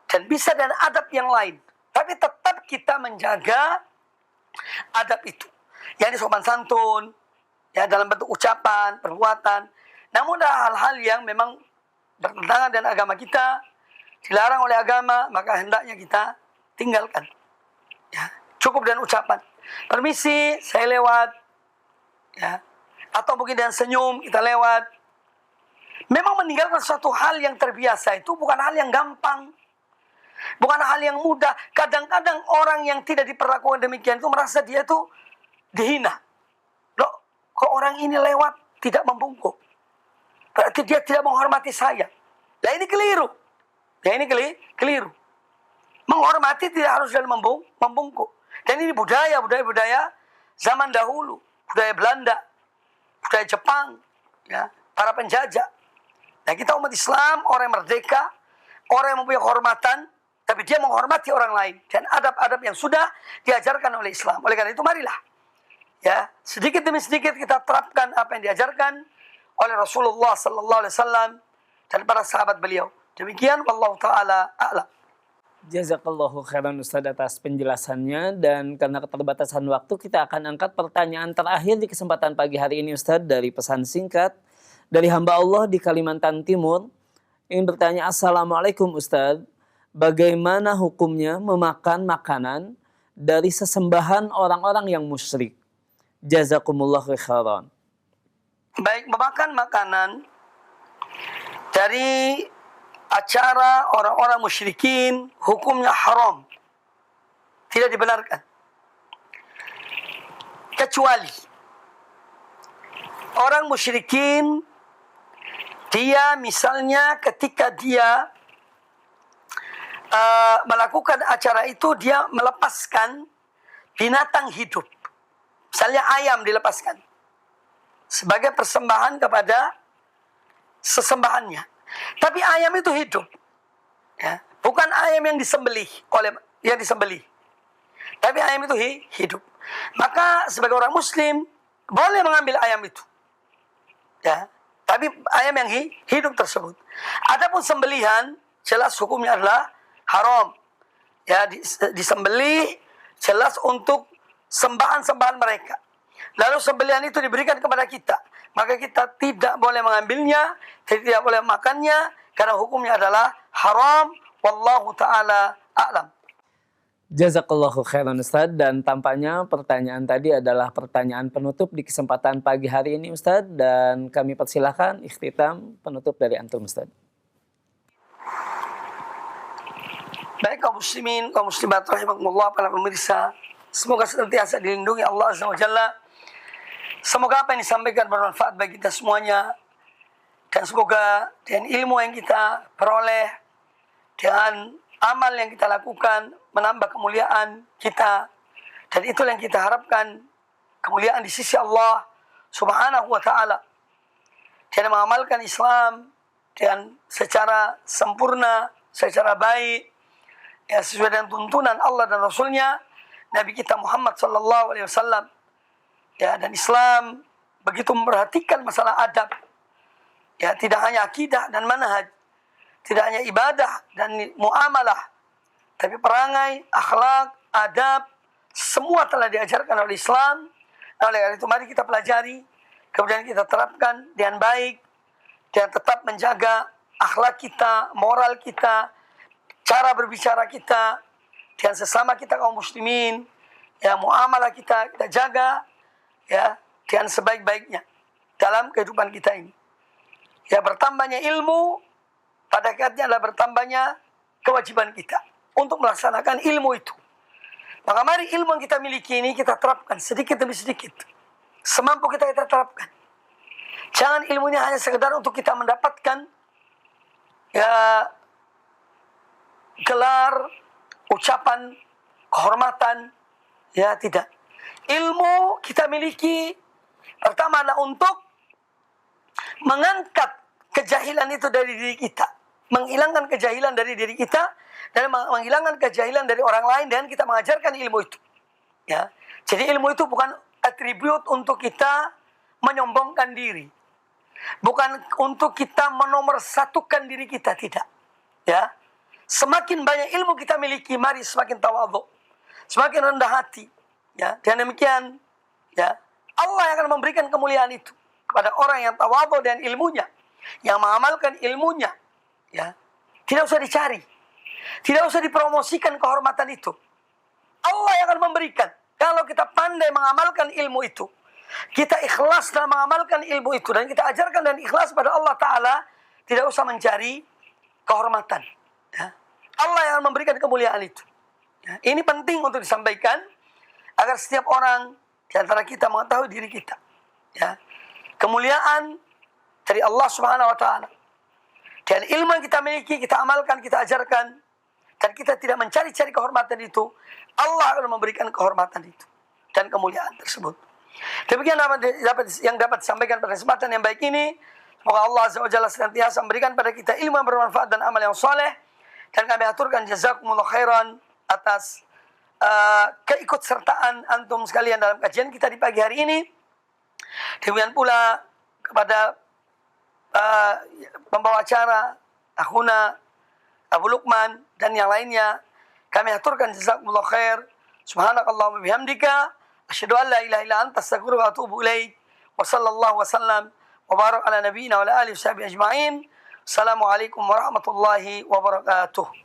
Dan bisa dengan adab yang lain. Tapi tetap kita menjaga adab itu. Yakni sopan santun, ya dalam bentuk ucapan, perbuatan. Namun ada hal-hal yang memang bertentangan dengan agama kita, dilarang oleh agama, maka hendaknya kita tinggalkan. Ya, cukup dengan ucapan. Permisi, saya lewat. Ya. Atau mungkin dengan senyum kita lewat. Memang meninggalkan suatu hal yang terbiasa itu bukan hal yang gampang. Bukan hal yang mudah. Kadang-kadang orang yang tidak diperlakukan demikian itu merasa dia itu dihina. Loh, kok orang ini lewat tidak membungkuk? Berarti dia tidak menghormati saya. Nah ini keliru. Ya ini keliru. Menghormati tidak harus dalam membungkuk. Dan ini budaya zaman dahulu. Budaya Belanda. Budaya Jepang. Ya, para penjajah. Nah kita umat Islam, orang yang merdeka. Orang yang mempunyai kehormatan. Tapi dia menghormati orang lain. Dan adab-adab yang sudah diajarkan oleh Islam. Oleh karena itu marilah. Ya, sedikit demi sedikit kita terapkan apa yang diajarkan oleh Rasulullah sallallahu alaihi wasallam dan para sahabat beliau. Demikian wallahu taala a'lam. Jazakallahu khairan Ustaz atas penjelasannya, dan karena keterbatasan waktu kita akan angkat pertanyaan terakhir di kesempatan pagi hari ini Ustaz dari pesan singkat dari hamba Allah di Kalimantan Timur. Ingin bertanya, Assalamualaikum Ustaz, bagaimana hukumnya memakan makanan dari sesembahan orang-orang yang musyrik? Jazakumullahu khairan. Baik, memakan makanan dari acara orang-orang musyrikin hukumnya haram. Tidak dibenarkan. Kecuali orang musyrikin, dia misalnya ketika dia melakukan acara itu, dia melepaskan binatang hidup. Misalnya ayam dilepaskan sebagai persembahan kepada sesembahannya. Tapi ayam itu hidup, ya, bukan ayam yang disembelih tapi ayam itu hidup. Maka sebagai orang Muslim boleh mengambil ayam itu, ya, tapi ayam yang hidup tersebut. Adapun sembelihan jelas hukumnya adalah haram, ya, disembelih jelas untuk sembahan-sembahan mereka. Lalu sembelihan itu diberikan kepada kita, maka kita tidak boleh mengambilnya, tidak boleh makannya, karena hukumnya adalah haram. Wallahu ta'ala a'lam. Jazakallahu khairan Ustaz, dan tampaknya pertanyaan tadi adalah pertanyaan penutup di kesempatan pagi hari ini Ustaz, dan kami persilahkan ikhtitam penutup dari antum Ustaz. Baik kaum muslimin, kaum muslimat rahimakumullah, para pemirsa, semoga senantiasa dilindungi Allah Azza wa Jalla. Semoga apa yang disampaikan bermanfaat bagi kita semuanya, dan semoga dengan ilmu yang kita peroleh, dengan amal yang kita lakukan, menambah kemuliaan kita, dan itulah yang kita harapkan, kemuliaan di sisi Allah Subhanahu wa ta'ala. Dan mengamalkan Islam dengan secara sempurna, secara baik, ya, sesuai dengan tuntunan Allah dan Rasulnya, Nabi kita Muhammad sallallahu alaihi wasallam. Ya, dan Islam begitu memperhatikan masalah adab. Ya, tidak hanya akidah dan manhaj, tidak hanya ibadah dan muamalah, tapi perangai, akhlak, adab, semua telah diajarkan oleh Islam. Oleh karena itu mari kita pelajari, kemudian kita terapkan dengan baik, dan tetap menjaga akhlak kita, moral kita, cara berbicara kita dengan sesama kita kaum muslimin, ya, muamalah kita jaga, ya, dengan sebaik-baiknya dalam kehidupan kita ini. Ya, bertambahnya ilmu pada hakikatnya adalah bertambahnya kewajiban kita untuk melaksanakan ilmu itu. Maka mari ilmu yang kita miliki ini kita terapkan sedikit demi sedikit, semampu kita terapkan. Jangan ilmunya hanya sekedar untuk kita mendapatkan, ya, gelar, ucapan, kehormatan, ya, tidak. Ilmu kita miliki pertama adalah untuk mengangkat kejahilan itu dari diri kita, menghilangkan kejahilan dari diri kita, dan menghilangkan kejahilan dari orang lain, dan kita mengajarkan ilmu itu. Ya, jadi ilmu itu bukan atribut untuk kita menyombongkan diri, bukan untuk kita menomorsatukan diri kita, tidak. Ya, semakin banyak ilmu kita miliki, mari semakin tawadhu, semakin rendah hati. Ya, dan demikian, ya, Allah yang akan memberikan kemuliaan itu kepada orang yang tawadhu dengan ilmunya, yang mengamalkan ilmunya. Ya, tidak usah dicari, tidak usah dipromosikan kehormatan itu. Allah yang akan memberikan. Kalau kita pandai mengamalkan ilmu itu, kita ikhlas dalam mengamalkan ilmu itu, dan kita ajarkan dan ikhlas pada Allah Ta'ala, tidak usah mencari kehormatan. Ya, Allah yang akan memberikan kemuliaan itu. Ya, ini penting untuk disampaikan, agar setiap orang di antara kita mengetahui diri kita. Ya, kemuliaan dari Allah Subhanahu wa Ta'ala. Dan ilmu yang kita miliki, kita amalkan, kita ajarkan, dan kita tidak mencari-cari kehormatan itu, Allah akan memberikan kehormatan itu dan kemuliaan tersebut. Demikian yang dapat disampaikan pada kesempatan yang baik ini. Semoga Allah Azza wa Jalla senantiasa memberikan pada kita ilmu yang bermanfaat dan amal yang soleh. Dan kami aturkan jazakumullah khairan atas keikutsertaan antum sekalian dalam kajian kita di pagi hari ini. Demikian pula kepada pembawa acara Akhuna Abu Lukman dan yang lainnya, Kami aturkan jazakumullah khair. Subhanakallahumma bihamdika asyhadu an la ilaha illa anta astaghfiruka wa atubu ilaik. Wa sallallahu wasallam wa barak ala nabiyyina wa ala alihi washabihi ajma'in. Assalamualaikum warahmatullahi wabarakatuh.